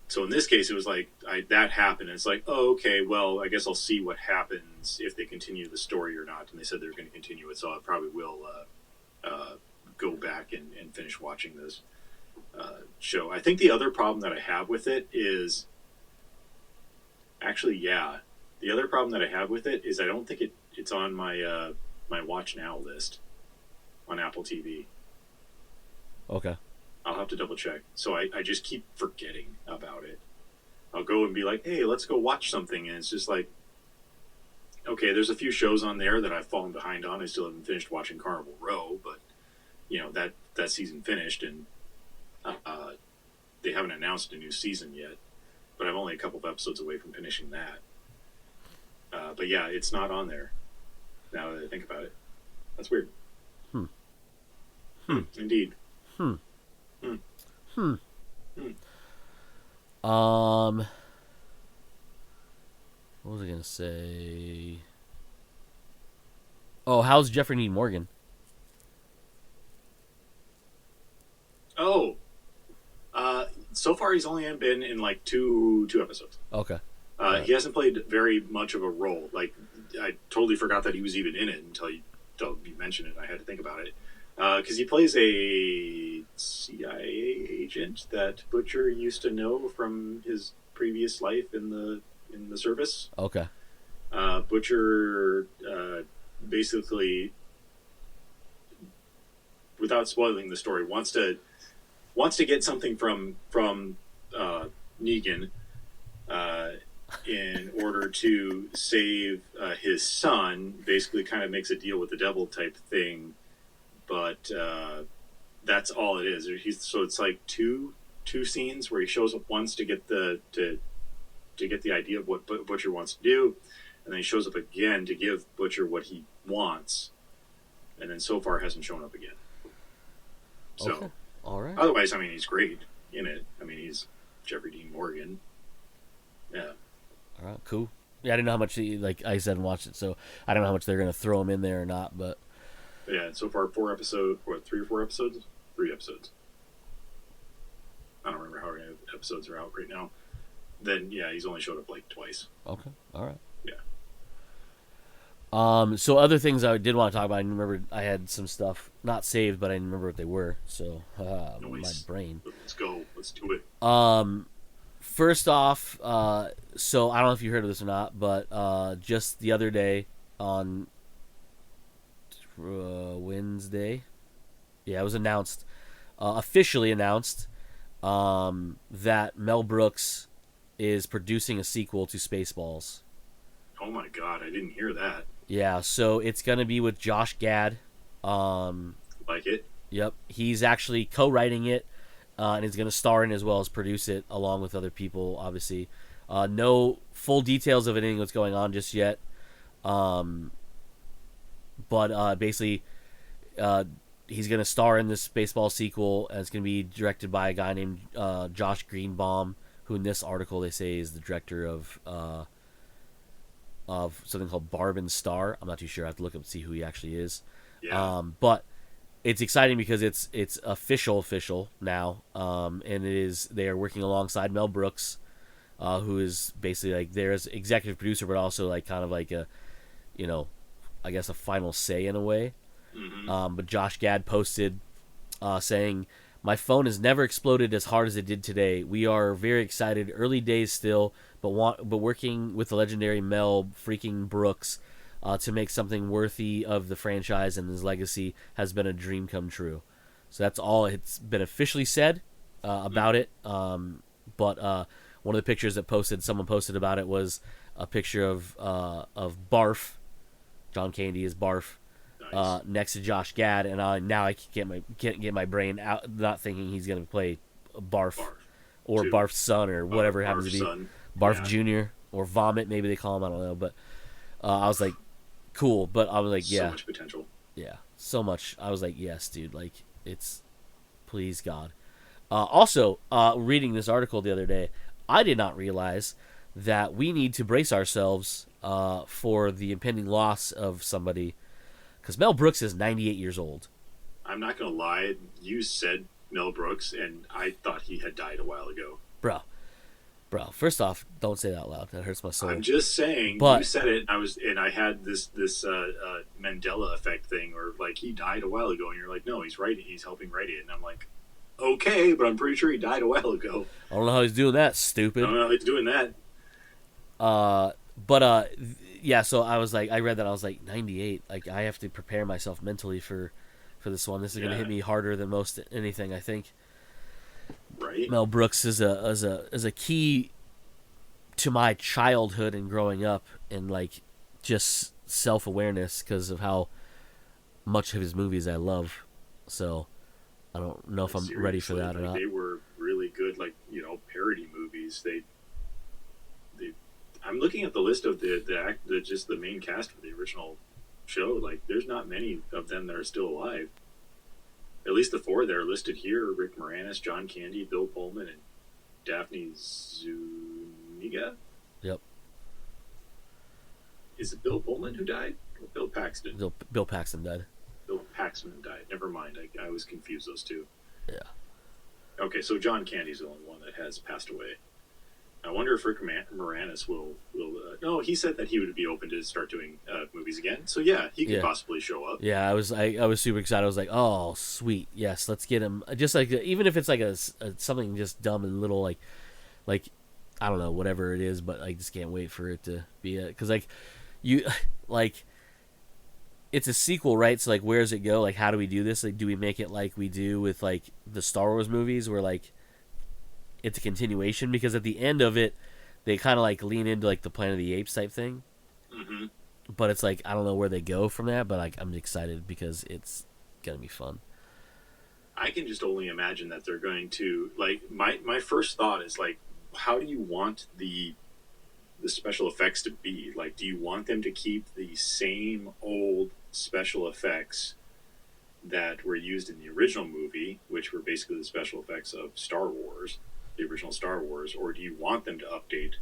So in this case, it was like that happened. And it's like, oh, okay, well, I guess I'll see what happens if they continue the story or not. And they said they're going to continue it, so I probably will go back and finish watching this show. I think the other problem that I have with it is actually, the other problem that I have with it is I don't think it's on my my Watch Now list on Apple TV. Okay. I'll have to double check. So I just keep forgetting about it. I'll go and be like, hey, let's go watch something. And it's just like, okay, there's a few shows on there that I've fallen behind on. I still haven't finished watching Carnival Row, but, that season finished, and they haven't announced a new season yet. But I'm only a couple of episodes away from finishing that. But yeah, it's not on there, now that I think about it. That's weird. Indeed. What was I gonna say? Oh, how's Jeffrey Dean Morgan? Oh, so far he's only been in like two episodes. Okay. He hasn't played very much of a role. Like, I totally forgot that he was even in it until you mentioned it. I had to think about it. Because he plays a CIA agent that Butcher used to know from his previous life in the service. Okay. Butcher basically, without spoiling the story, wants to get something from Negan in order to save his son. Basically, kind of makes a deal with the devil type thing. But that's all it is. So it's like two scenes where he shows up once to get the idea of what Butcher wants to do, and then he shows up again to give Butcher what he wants, and then so far hasn't shown up again. So, okay. All right. Otherwise, I mean, he's great in it. I mean, he's Jeffrey Dean Morgan. Yeah. All right. Cool. Yeah, I didn't know how much like I said and watched it, so I don't know how much they're gonna throw him in there or not, but. Yeah, so far 3 or 4 episodes? 3 episodes. I don't remember how many episodes are out right now. Then, yeah, he's only showed up like twice. Okay, all right. Yeah. So other things I did want to talk about, I remember I had some stuff not saved, but I didn't remember what they were, so my brain. Let's go. Let's do it. First off, so I don't know if you heard of this or not, but just the other day, on Wednesday. Yeah, it was announced, officially announced, that Mel Brooks is producing a sequel to Spaceballs. Oh my god, I didn't hear that. Yeah, so it's gonna be with Josh Gad. Um, Like it? yep, he's actually co-writing it, and he's gonna star in it as well as produce it along with other people. Obviously, no full details of anything that's going on just yet. Um, but basically, uh, he's gonna star in this baseball sequel, and it's gonna be directed by a guy named Josh Greenbaum, who in this article they say is the director of something called Barb and Star. I'm not too sure. I have to look up and see who he actually is. Yeah. But it's exciting because it's official now, and it is they are working alongside Mel Brooks, who is basically like there's executive producer, but also like kind of like a, you know, I guess a final say in a way. Mm-hmm. But Josh Gad posted saying, "My phone has never exploded as hard as it did today. We are very excited. Early days still, but working with the legendary Mel freaking Brooks to make something worthy of the franchise and his legacy has been a dream come true." So that's all it's been officially said about it. But one of the pictures that someone posted about it was a picture of Barf. John Candy is Barf, Nice. next to Josh Gad, and now I can't get my brain out, not thinking he's gonna play Barf Barf. or Two. Barf's son or whatever it happens to Barf's be, son. Barf Yeah. Junior or Vomit, maybe they call him. I don't know, but I was like, cool. But I was like, So yeah, much potential. yeah, so much. I was like, yes, dude. Like, it's please God. Also, reading this article the other day, I did not realize that we need to brace ourselves for the impending loss of somebody, because Mel Brooks is 98 years old. I'm not gonna lie. You said Mel Brooks, and I thought he had died a while ago. Bro, first off, don't say that out loud. That hurts my soul. I'm just saying. You But said it. And I had this Mandela effect thing, or like he died a while ago, and you're like, no, he's writing. He's helping write it, and I'm like, okay, but I'm pretty sure he died a while ago. I don't know how he's doing that, I stupid. don't know how he's doing that. But yeah. So I was like, I read that, I was like, 98. Like, I have to prepare myself mentally for this one. This is gonna Yeah. hit me harder than most anything, I think. Right. Mel Brooks is a key to my childhood and growing up, and like just self awareness because of how much of his movies I love. So I don't know if I'm ready for Seriously, that or like, not. they were really good, like parody movies. They. I'm looking at the list of the just the main cast for the original show. Like, there's not many of them that are still alive. At least the four that are listed here: Rick Moranis, John Candy, Bill Pullman, and Daphne Zuniga. Yep. Is it Bill Pullman who died? Or Bill Paxton? Bill Paxton died. Bill Paxton died. Never mind. I was confused those two. Yeah. Okay, so John Candy's the only one that has passed away. I wonder if Rick Moranis will. No, he said that he would be open to start doing movies again. So yeah, he could Yeah. possibly show up. Yeah, I was super excited. I was like, oh sweet, yes, let's get him. Just like, even if it's like a something just dumb and little, like I don't know, whatever it is, but I just can't wait for it to be it, because like you like it's a sequel, right? So like, where does it go? Like, how do we do this? Like, do we make it like we do with like the Star Wars movies, where like it's a continuation? Because at the end of it, they kind of like lean into like the Planet of the Apes type thing. Mm-hmm. But it's like, I don't know where they go from that, but like, I'm excited because it's gonna be fun. I can just only imagine that they're going to, like, my first thought is like, how do you want the special effects to be? Like, do you want them to keep the same old special effects that were used in the original movie, which were basically the special effects of Star Wars, the original Star Wars, or do you want them to update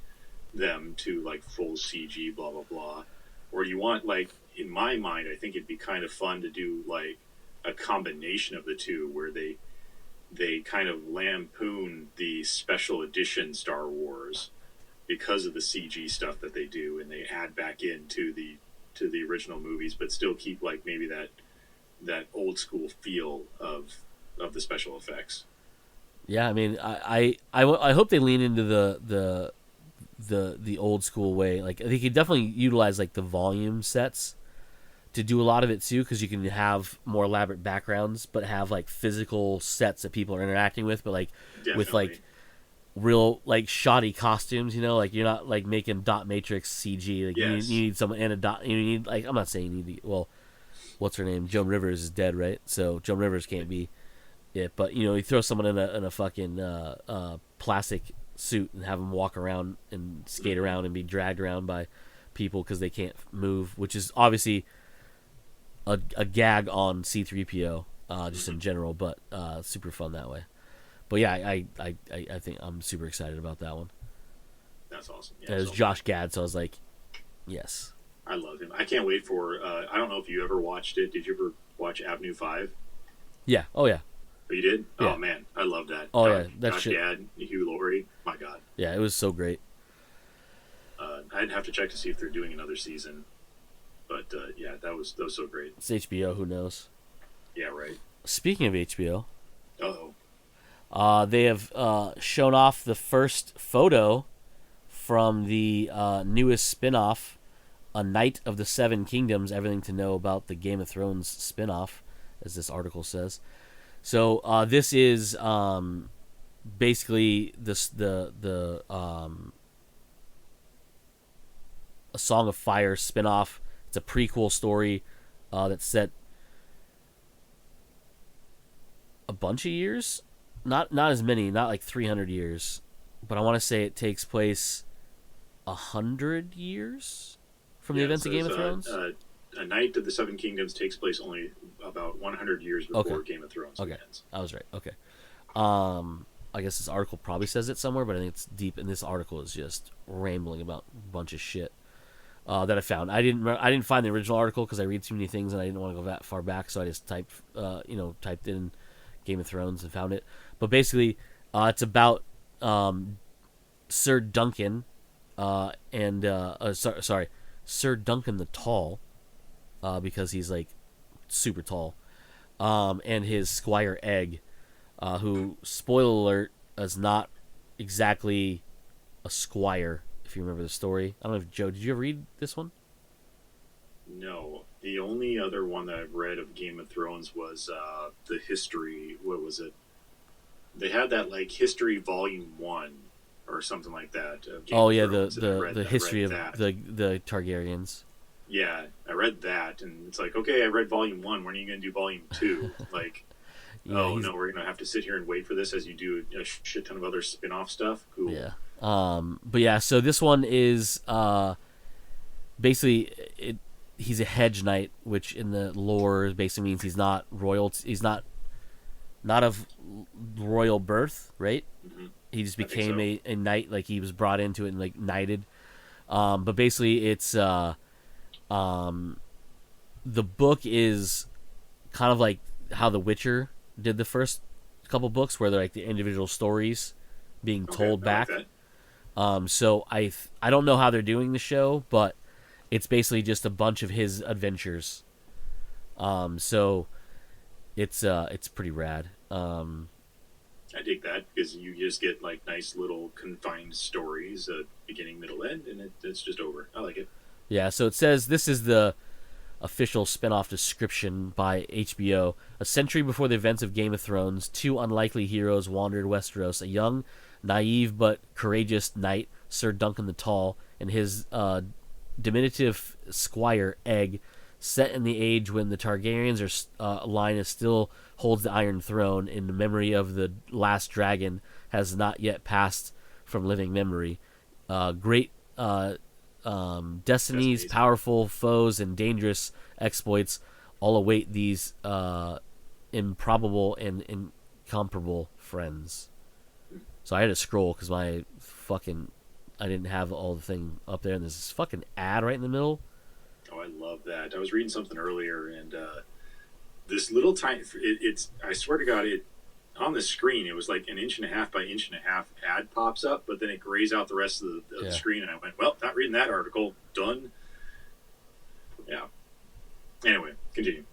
them to like full CG, blah blah blah? Or you want, like, in my mind, I think it'd be kind of fun to do like a combination of the two, where they kind of lampoon the special edition Star Wars because of the CG stuff that they do, and they add back into the original movies, but still keep like maybe that old school feel of the special effects. Yeah, I mean, I hope they lean into the old school way. Like they could definitely utilize like the volume sets to do a lot of it too, because you can have more elaborate backgrounds, but have like physical sets that people are interacting with, but like with like Definitely. real like shoddy costumes. You know, like you're not like making dot matrix CG. Like you Yes. need someone and a dot. You need like I'm not saying you need the, well, what's her name? Joan Rivers is dead, right? So Joan Rivers can't be it, but you know, you throw someone in a fucking plastic suit and have them walk around and skate Hmm. around and be dragged around by people because they can't move, which is obviously a gag on C3PO, just in Hmm. general, but super fun that way. But yeah, I think I'm super excited about that one. That's awesome. Yeah, And it was so am I. Josh Gad, so I was like, yes, I love him. I can't wait for. I don't know if you ever watched it. Did you ever watch Avenue 5? yeah, oh yeah, Oh, you did? yeah, Oh man, I love that. oh yeah, that Josh shit, Gad, Hugh Laurie. My God, yeah, it was so great. I'd have to check to see if they're doing another season. But yeah, that was so great. It's HBO, who knows? Yeah, right. Speaking of HBO, Oh, they have shown off the first photo from the newest spin-off, A Knight of the Seven Kingdoms, everything to know about the Game of Thrones spin-off, as this article says. So this is basically the A Song of Fire spin-off. It's a prequel story that's set a bunch of years, not as many, not like 300 years, but I want to say it takes place 100 years from the yeah. It events of Game says of Thrones. A Knight of the Seven Kingdoms takes place only about 100 years Okay, before Game of Thrones okay, begins. I was right. Okay, I guess this article probably says it somewhere, but I think it's deep. And this article is just rambling about a bunch of shit that I found. I didn't find the original article because I read too many things and I didn't want to go that far back, so I just typed in Game of Thrones and found it. But basically, it's about Sir Duncan sorry, Sir Duncan the Tall, because he's like super tall, and his Squire Egg, who, spoiler alert, is not exactly a squire. If you remember the story, I don't know if Joe, did you ever read this one? No, the only other one that I've read of Game of Thrones was the history. What was it? They had that like history volume one or something like that of Game Oh of yeah, Thrones, and the I read history of that. the Targaryens. Yeah, I read that, and it's like, okay, I read volume one. When are you going to do volume two? Like, Yeah, oh he's no, we're going to have to sit here and wait for this as you do a shit ton of other spin off stuff. Cool. yeah. But yeah, so this one is basically he's a hedge knight, which in the lore basically means he's not royal. He's not of royal birth, right? Hmm. He just I think became so. a knight, like he was brought into it and like knighted. But basically, it's the book is kind of like how The Witcher did the first couple books, where they're like the individual stories being Okay, told I like back. that. So I don't know how they're doing the show, but it's basically just a bunch of his adventures. So it's pretty rad. I dig that because you just get like nice little confined stories, beginning, middle, end, and it's just over. I like it. Yeah, so it says this is the official spin-off description by HBO. A century before the events of Game of Thrones, two unlikely heroes wandered Westeros: a young, naive but courageous knight, Sir Duncan the Tall, and his diminutive squire Egg, set in the age when the Targaryens line is still holds the Iron Throne in the memory of the last dragon has not yet passed from living memory. Great That's destinies, amazing. powerful foes, and dangerous exploits all await these improbable and incomparable friends. So I had to scroll because my fucking I didn't have all the thing up there, and there's this fucking ad right in the middle. Oh, I love that. I was reading something earlier, and this little tiny. It's. I swear to God, it on the screen. It was like an inch and a half by inch and a half ad pops up, but then it grays out the rest of the Yeah. screen, and I went, "Well, not reading that article. Done." Yeah. Anyway, continue.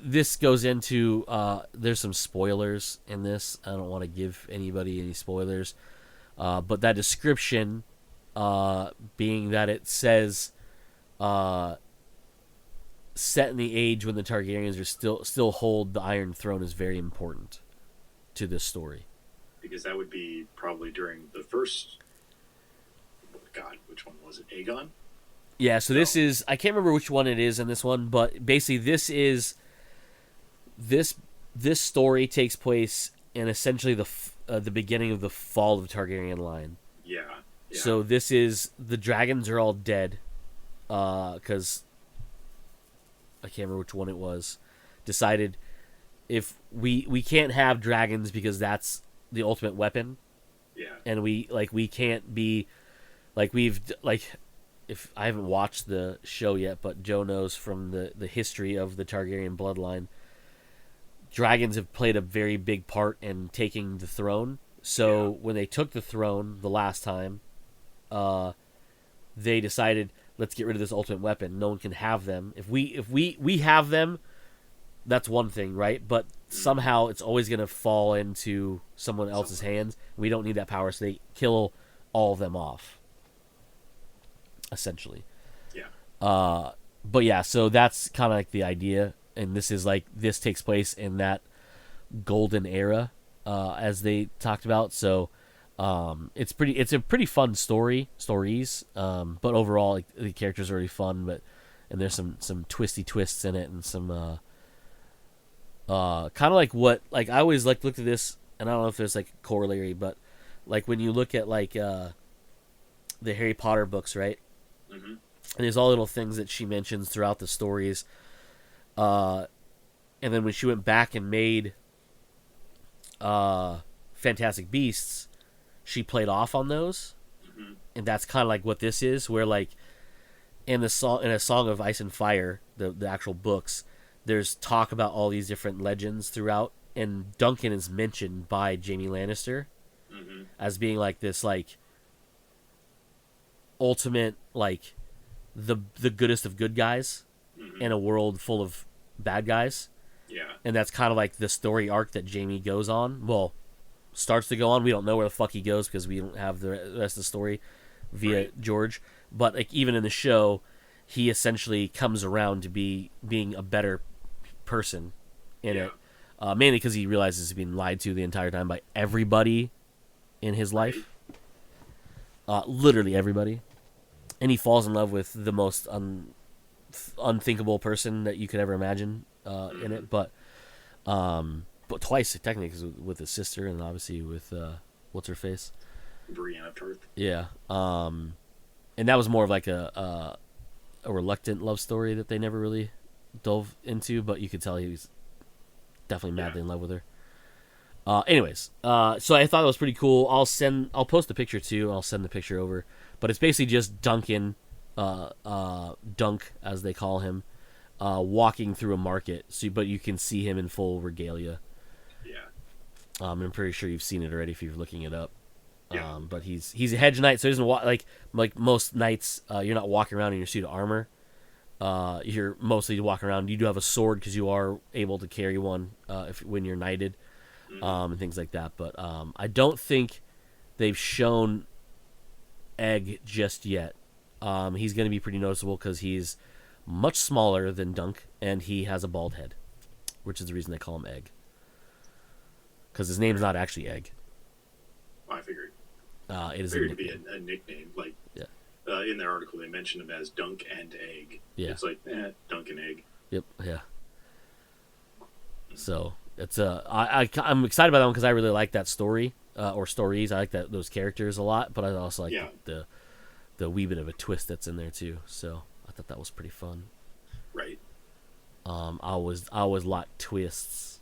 This goes into there's some spoilers in this. I don't want to give anybody any spoilers. But that description, being that it says, uh, set in the age when the Targaryens are still hold the Iron Throne, is very important to this story. Because that would be probably during the first. God, which one was it? Aegon? Yeah, so this is, I can't remember which one it is in this one, but basically this story takes place in essentially the beginning of the fall of the Targaryen line. Yeah. So this is, the dragons are all dead, because I can't remember which one it was. Decided if we can't have dragons because that's the ultimate weapon, Yeah. and we can't be if I haven't watched the show yet, but Joe knows from the history of the Targaryen bloodline, dragons have played a very big part in taking the throne. So when they took the throne the last time, they decided, let's get rid of this ultimate weapon. No one can have them. If we have them, that's one thing, right? But somehow it's always going to fall into someone else's hands. We don't need that power, so they kill all of them off, essentially. Yeah. But yeah, so that's kind of like the idea, and this takes place in that golden era, as they talked about. So it's a pretty fun stories. But overall, like, the characters are really fun, and there's some twisty twists in it, and some kind of like I always looked at this, and I don't know if there's like corollary, but like when you look at like the Harry Potter books, right? Mm-hmm. And there's all little things that she mentions throughout the stories. And then when she went back and made Fantastic Beasts, she played off on those. Mm-hmm. And that's kind of like what this is, where like in a Song of Ice and Fire, the actual books, there's talk about all these different legends throughout, and Duncan is mentioned by Jaime Lannister as being like this like ultimate, like the goodest of good guys in a world full of bad guys. Yeah. And that's kind of like the story arc that Jaime goes on. Well, starts to go on. We don't know where the fuck he goes because we don't have the rest of the story via George. But like even in the show, he essentially comes around to being a better person in it. Mainly because he realizes he's being lied to the entire time by everybody in his life. Literally everybody. And he falls in love with the most unthinkable person that you could ever imagine in it. But twice, technically, 'cause with his sister and obviously with, what's her face? Brienne Tarth. Yeah. And that was more of like a reluctant love story that they never really dove into, but you could tell he was definitely madly in love with her. Anyways, so I thought it was pretty cool. I'll post the picture too. I'll send the picture over, but it's basically just Duncan, Dunk as they call him, walking through a market. But you can see him in full regalia. Yeah. I'm pretty sure you've seen it already if you're looking it up. Yeah. But he's a hedge knight, so he doesn't walk like most knights. You're not walking around in your suit of armor. You're mostly walking around. You do have a sword because you are able to carry one when you're knighted, and things like that. But I don't think they've shown Egg just yet. He's going to be pretty noticeable because he's much smaller than Dunk, and he has a bald head, which is the reason they call him Egg. Because his name's not actually Egg. I figured. It is Figured to be a nickname. Like, yeah. In their article, they mentioned him as Dunk and Egg. Yeah. It's like, Dunk and Egg. Yep. Yeah. So it's I'm excited about that one because I really like that story or stories. I like those characters a lot, but I also like the wee bit of a twist that's in there too. So I thought that was pretty fun. Right. I always like twists.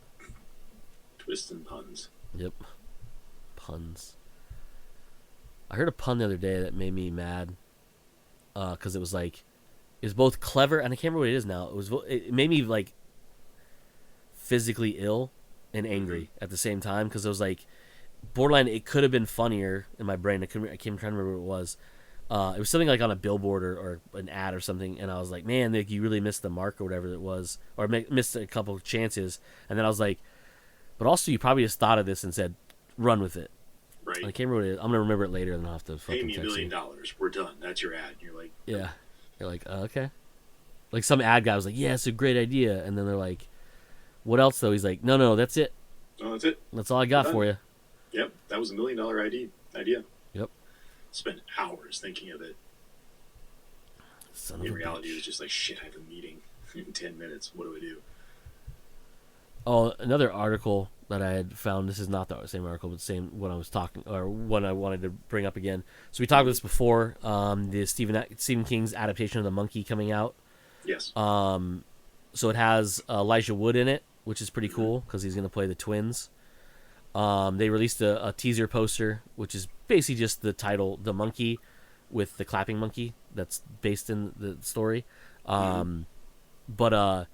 Twists and puns. Yep. Puns. I heard a pun the other day that made me mad. Because it was both clever and I can't remember what it is now. It made me like physically ill and angry at the same time because it was like borderline. It could have been funnier in my brain. I can't try to remember what it was. It was something like on a billboard or an ad or something, and I was like, man, like, you really missed the mark or whatever it was, or missed a couple of chances. And then I was like, but also you probably just thought of this and said, run with it. right. I can't remember what it is. I'm gonna remember it later, and I'll have to Pay fucking me $1 text million. you. We're done. That's your ad. And you're like, nope. Yeah, you're like, okay. Like some ad guy was like, yeah, it's a great idea, and then they're like, what else though? He's like, no, no, that's it. Oh, that's it. That's all I We're got done. for you. Yep, that was $1 million idea. Yep. Spent hours thinking of it. Son of In a reality, it bitch. was just like, shit, I have a meeting in 10 minutes. What do I do? Oh, another article that I had found. This is not the same article, but the same when I was talking or one I wanted to bring up again. So we talked about this before. The Stephen King's adaptation of The Monkey coming out. Yes. So it has Elijah Wood in it, which is pretty cool because he's going to play the twins. They released a teaser poster, which is basically just the title, The Monkey, with the clapping monkey that's based in the story. But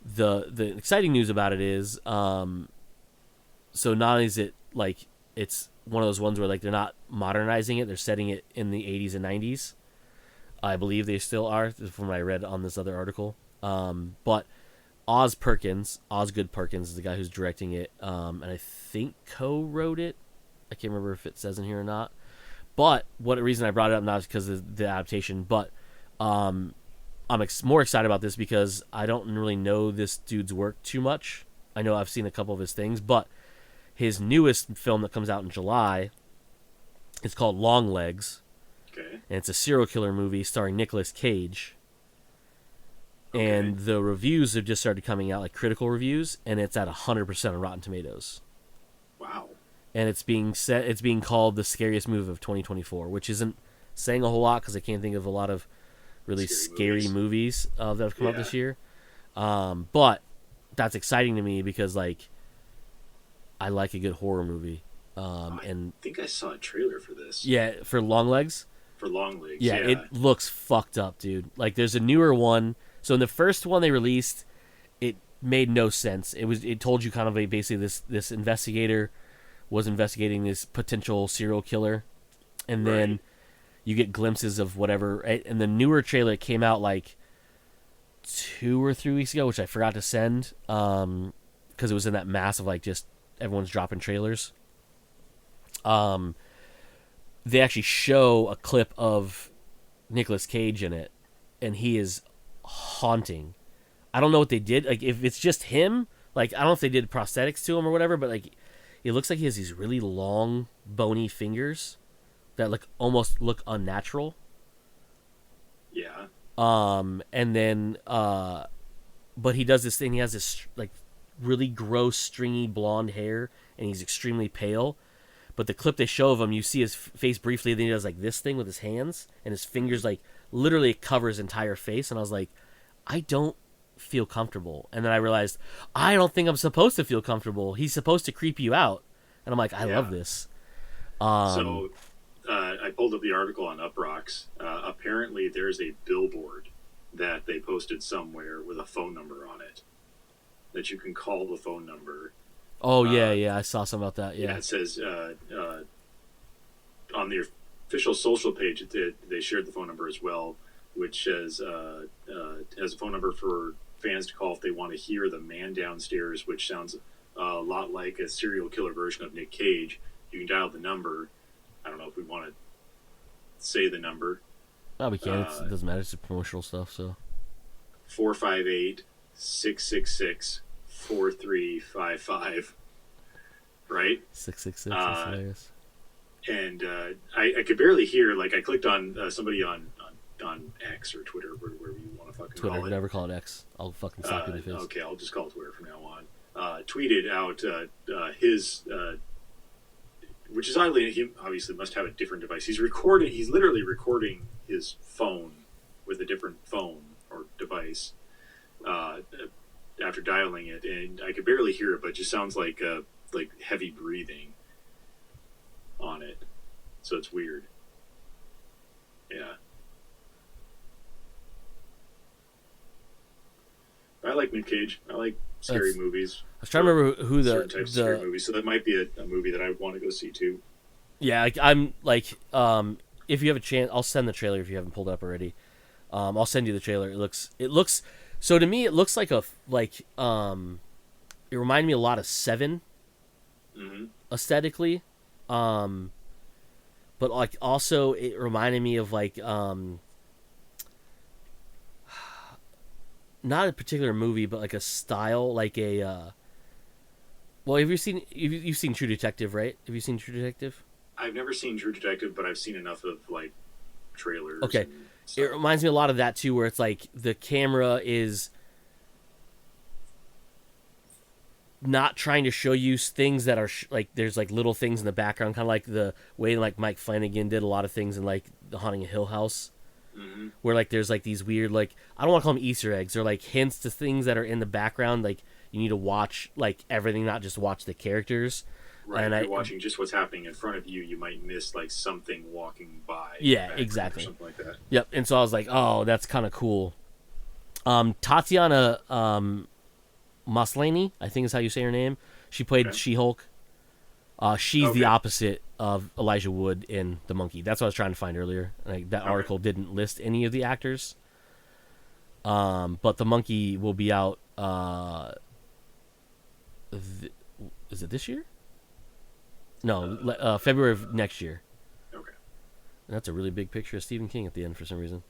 the exciting news about it is, so not only is it like it's one of those ones where like they're not modernizing it, they're setting it in the 80s and 90s. I believe they still are, from what I read on this other article. But Osgood Perkins is the guy who's directing it, and I think co-wrote it. I can't remember if it says in here or not. But what the reason I brought it up not is because of the adaptation, but I'm more excited about this because I don't really know this dude's work too much. I know I've seen a couple of his things, but his newest film that comes out in July is called Long Legs, Okay. and it's a serial killer movie starring Nicolas Cage. Okay. And the reviews have just started coming out, like critical reviews, and it's at 100% on Rotten Tomatoes. Wow. And it's being called the scariest movie of 2024, which isn't saying a whole lot because I can't think of a lot of really scary movies that have come out this year. But that's exciting to me because like I like a good horror movie. And I think I saw a trailer for this. yeah, for Long Legs. For Long Legs. Yeah, it looks fucked up, dude. Like there's a newer one. So in the first one they released, it made no sense. It told you kind of basically this investigator was investigating this potential serial killer, and then you get glimpses of whatever. And the newer trailer came out like 2 or 3 weeks ago, which I forgot to send because it was in that mass of like just everyone's dropping trailers. They actually show a clip of Nicolas Cage in it, and he is haunting. I don't know what they did. Like if it's just him, like I don't know if they did prosthetics to him or whatever, but like it looks like he has these really long, bony fingers that like almost look unnatural. Yeah. And then but he does this thing. He has this like really gross, stringy blonde hair, and he's extremely pale. But the clip they show of him, you see his face briefly, then he does like this thing with his hands, and his fingers like literally cover his entire face. And I was like, I don't feel comfortable. And then I realized, I don't think I'm supposed to feel comfortable. He's supposed to creep you out. And I'm like, I love this. So I pulled up the article on Uprocks. Apparently there's a billboard that they posted somewhere with a phone number on it that you can call the phone number. Oh, yeah, I saw something about that, yeah. It says on the official social page, they shared the phone number as well, which says has a phone number for fans to call if they want to hear the man downstairs, which sounds a lot like a serial killer version of Nick Cage. You can dial the number. I don't know if we want to say the number. Oh, we can. It doesn't matter. It's promotional stuff, so. 458-666-4355. Right? 666, that's hilarious. And I could barely hear. Like, I clicked on somebody on X or Twitter, wherever you want to fucking Twitter, call it. never call it X. I'll fucking slap you in the face. Okay, I'll just call it Twitter from now on. Tweeted out his, which is oddly, he obviously must have a different device. He's literally recording his phone with a different phone or device after dialing it, and I could barely hear it, but it just sounds like heavy breathing on it. So it's weird. Yeah. I like Nick Cage. I like scary movies. I was trying to remember who certain types of scary movies, so that might be a movie that I want to go see too. Yeah, I'm like, if you have a chance, I'll send the trailer if you haven't pulled it up already. I'll send you the trailer. It looks. So to me, it looks like it reminded me a lot of Seven, aesthetically, But like also it reminded me of like not a particular movie, but like a style, like a well, have you seen you've seen True Detective, right? Have you seen True Detective? I've never seen True Detective, but I've seen enough of like trailers Okay, and it stuff. reminds me a lot of that too, where it's like the camera is not trying to show you things that are like there's like little things in the background, kind of like the way like Mike Flanagan did a lot of things in like The Haunting of Hill House, Hmm. where like there's like these weird like I don't want to call them Easter eggs. They're like hints to things that are in the background. Like you need to watch like everything, not just watch the characters. Right. And If I you're watching just what's happening in front of you, you might miss like something walking by in the yeah, background or exactly. something like that. Yep. And so I was like, oh, that's kind of cool. Tatiana Maslany, I think is how you say her name. She played Okay. She-Hulk. She's the Okay. opposite of Elijah Wood in The Monkey. That's what I was trying to find earlier. Like, that Okay. article didn't list any of the actors. But The Monkey will be out. Is it this year? No, February of next year. Okay. And that's a really big picture of Stephen King at the end for some reason.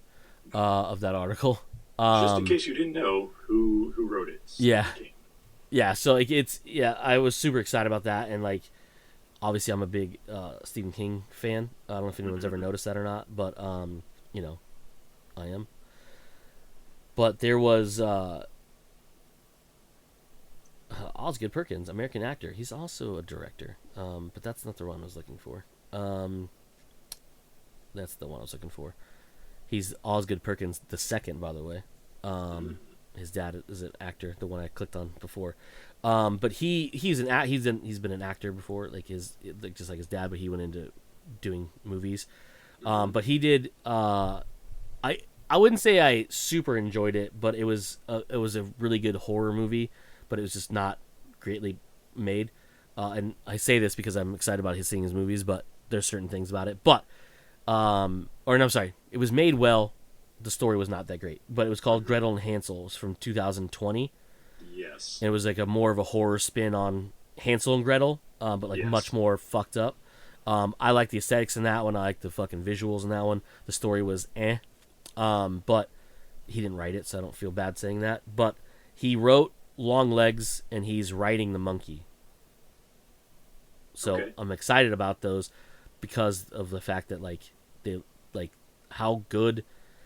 Of that article. Just in Um, case you didn't know who wrote it, yeah, Stephen King. yeah. So like it's yeah, I was super excited about that, and like obviously I'm a big Stephen King fan. I don't know if anyone's ever Hmm. noticed that or not, but you know, I am. But there was Osgood Perkins, American actor. He's also a director, but that's not the one I was looking for. That's the one I was looking for. He's Osgood Perkins the second, by the way. Um, his dad is an actor, the one I clicked on before. But he's been an actor before, like just like his dad, but he went into doing movies. Hmm. But he did. I I wouldn't say I super enjoyed it, but it was a really good horror movie, but it was just not greatly made. And I say this because I'm excited about seeing his movies, but there's certain things about it. But or no, I'm sorry, it was made well. The story was not that great, but it was called Hmm. Gretel and Hansel. It was from 2020, Yes. and it was like a more of a horror spin on Hansel and Gretel, but like much Yes. more fucked up. I like the aesthetics in that one. I like the fucking visuals in that one. The story was eh. But he didn't write it, so I don't feel bad saying that. But he wrote Long Legs, and he's writing The Monkey. So Okay. I'm excited about those because of the fact that like they like how good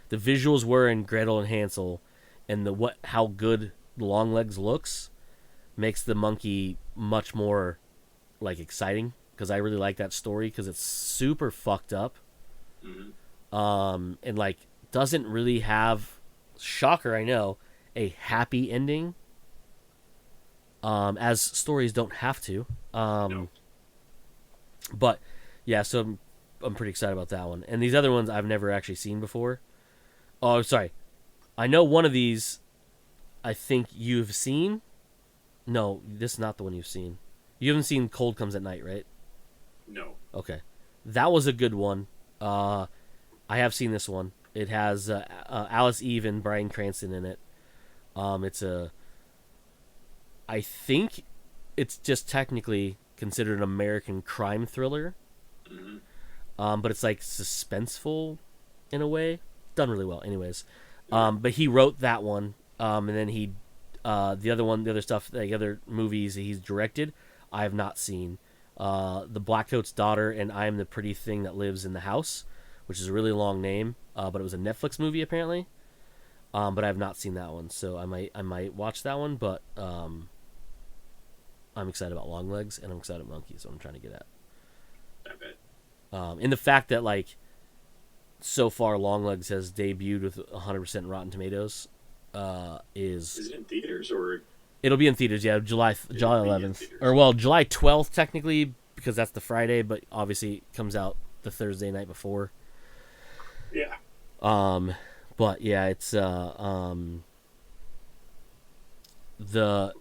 the visuals were in Gretel and Hansel, and the what how good Long Legs looks makes The Monkey much more like exciting because I really like that story because it's super fucked up, Hmm. and like doesn't really have shocker I know a happy ending, as stories don't have to, No. but yeah, so I'm pretty excited about that one, and these other ones I've never actually seen before. Oh, sorry, I know one of these I think you've seen. No, this is not the one you've seen. You haven't seen Cold Comes at Night, right? No. Okay, that was a good one. I have seen this one. It has Alice Eve and Bryan Cranston in it. It's a, I think, it's just technically considered an American crime thriller. Hmm. But it's like suspenseful in a way. Done really well, anyways. Okay. But he wrote that one, and then the other one, the other stuff, the other movies that he's directed, I have not seen. The Blackcoat's Daughter and I Am the Pretty Thing That Lives in the House, which is a really long name, but it was a Netflix movie apparently. But I have not seen that one, so I might watch that one. But I'm excited about Long Legs and I'm excited about Monkeys. So I'm trying to get at. I bet. And the fact that like so far Long Legs has debuted with 100% Rotten Tomatoes is Is it in theaters or it'll be in theaters. Yeah, it'll July be in 11th theaters? or well July 12th technically because that's the Friday, but obviously it comes out the Thursday night before. Yeah. Um, but yeah, it's the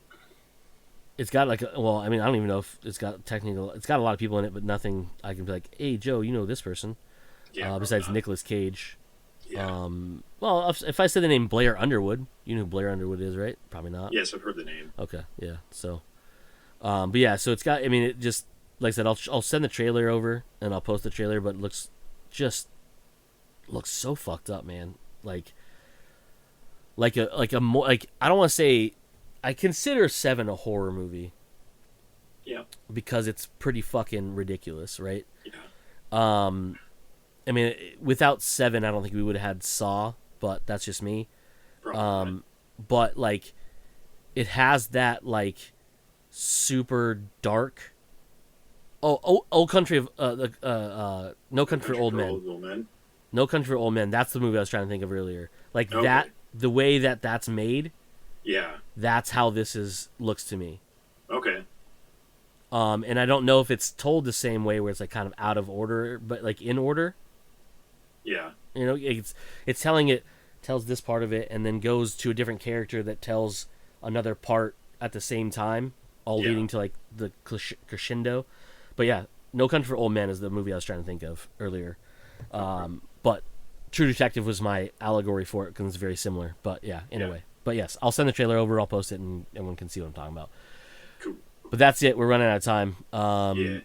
it's got like well, I mean, I don't even know if it's got technical. It's got a lot of people in it, but nothing I can be like, hey Joe, you know this person. Yeah. Probably Besides not. Nicolas Cage. Yeah. Well, if I said the name Blair Underwood, you know who Blair Underwood is, right? Probably not. Yes, I've heard the name. Okay, yeah. So, but yeah, so it's got. I mean, it just like I said, I'll send the trailer over and I'll post the trailer, but it looks so fucked up, man. Like I don't want to say I consider Seven a horror movie Yeah. because it's pretty fucking ridiculous, right? Yeah. I mean, without Seven, I don't think we would have had Saw, but that's just me. Probably. But like, it has that like super dark. Old Country of No Country for Old Men. Old Men. No Country for Old Men. That's the movie I was trying to think of earlier. Like Okay. that, the way that that's made, Yeah. that's how looks to me. Okay. And I don't know if it's told the same way where it's like kind of out of order, but like in order. Yeah. You know, it's tells this part of it and then goes to a different character that tells another part at the same time, all Yeah. leading to like the crescendo. But yeah, No Country for Old Men is the movie I was trying to think of earlier. But True Detective was my allegory for it because it's very similar. But yeah, anyway. Yeah. But yes, I'll send the trailer over. I'll post it, and everyone can see what I'm talking about. Cool. But that's it. We're running out of time. Yeah.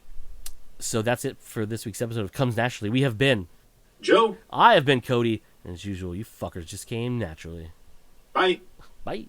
So that's it for this week's episode of Comes Naturally. We have been. Joe. I have been Cody. And as usual, you fuckers just came naturally. Bye. Bye.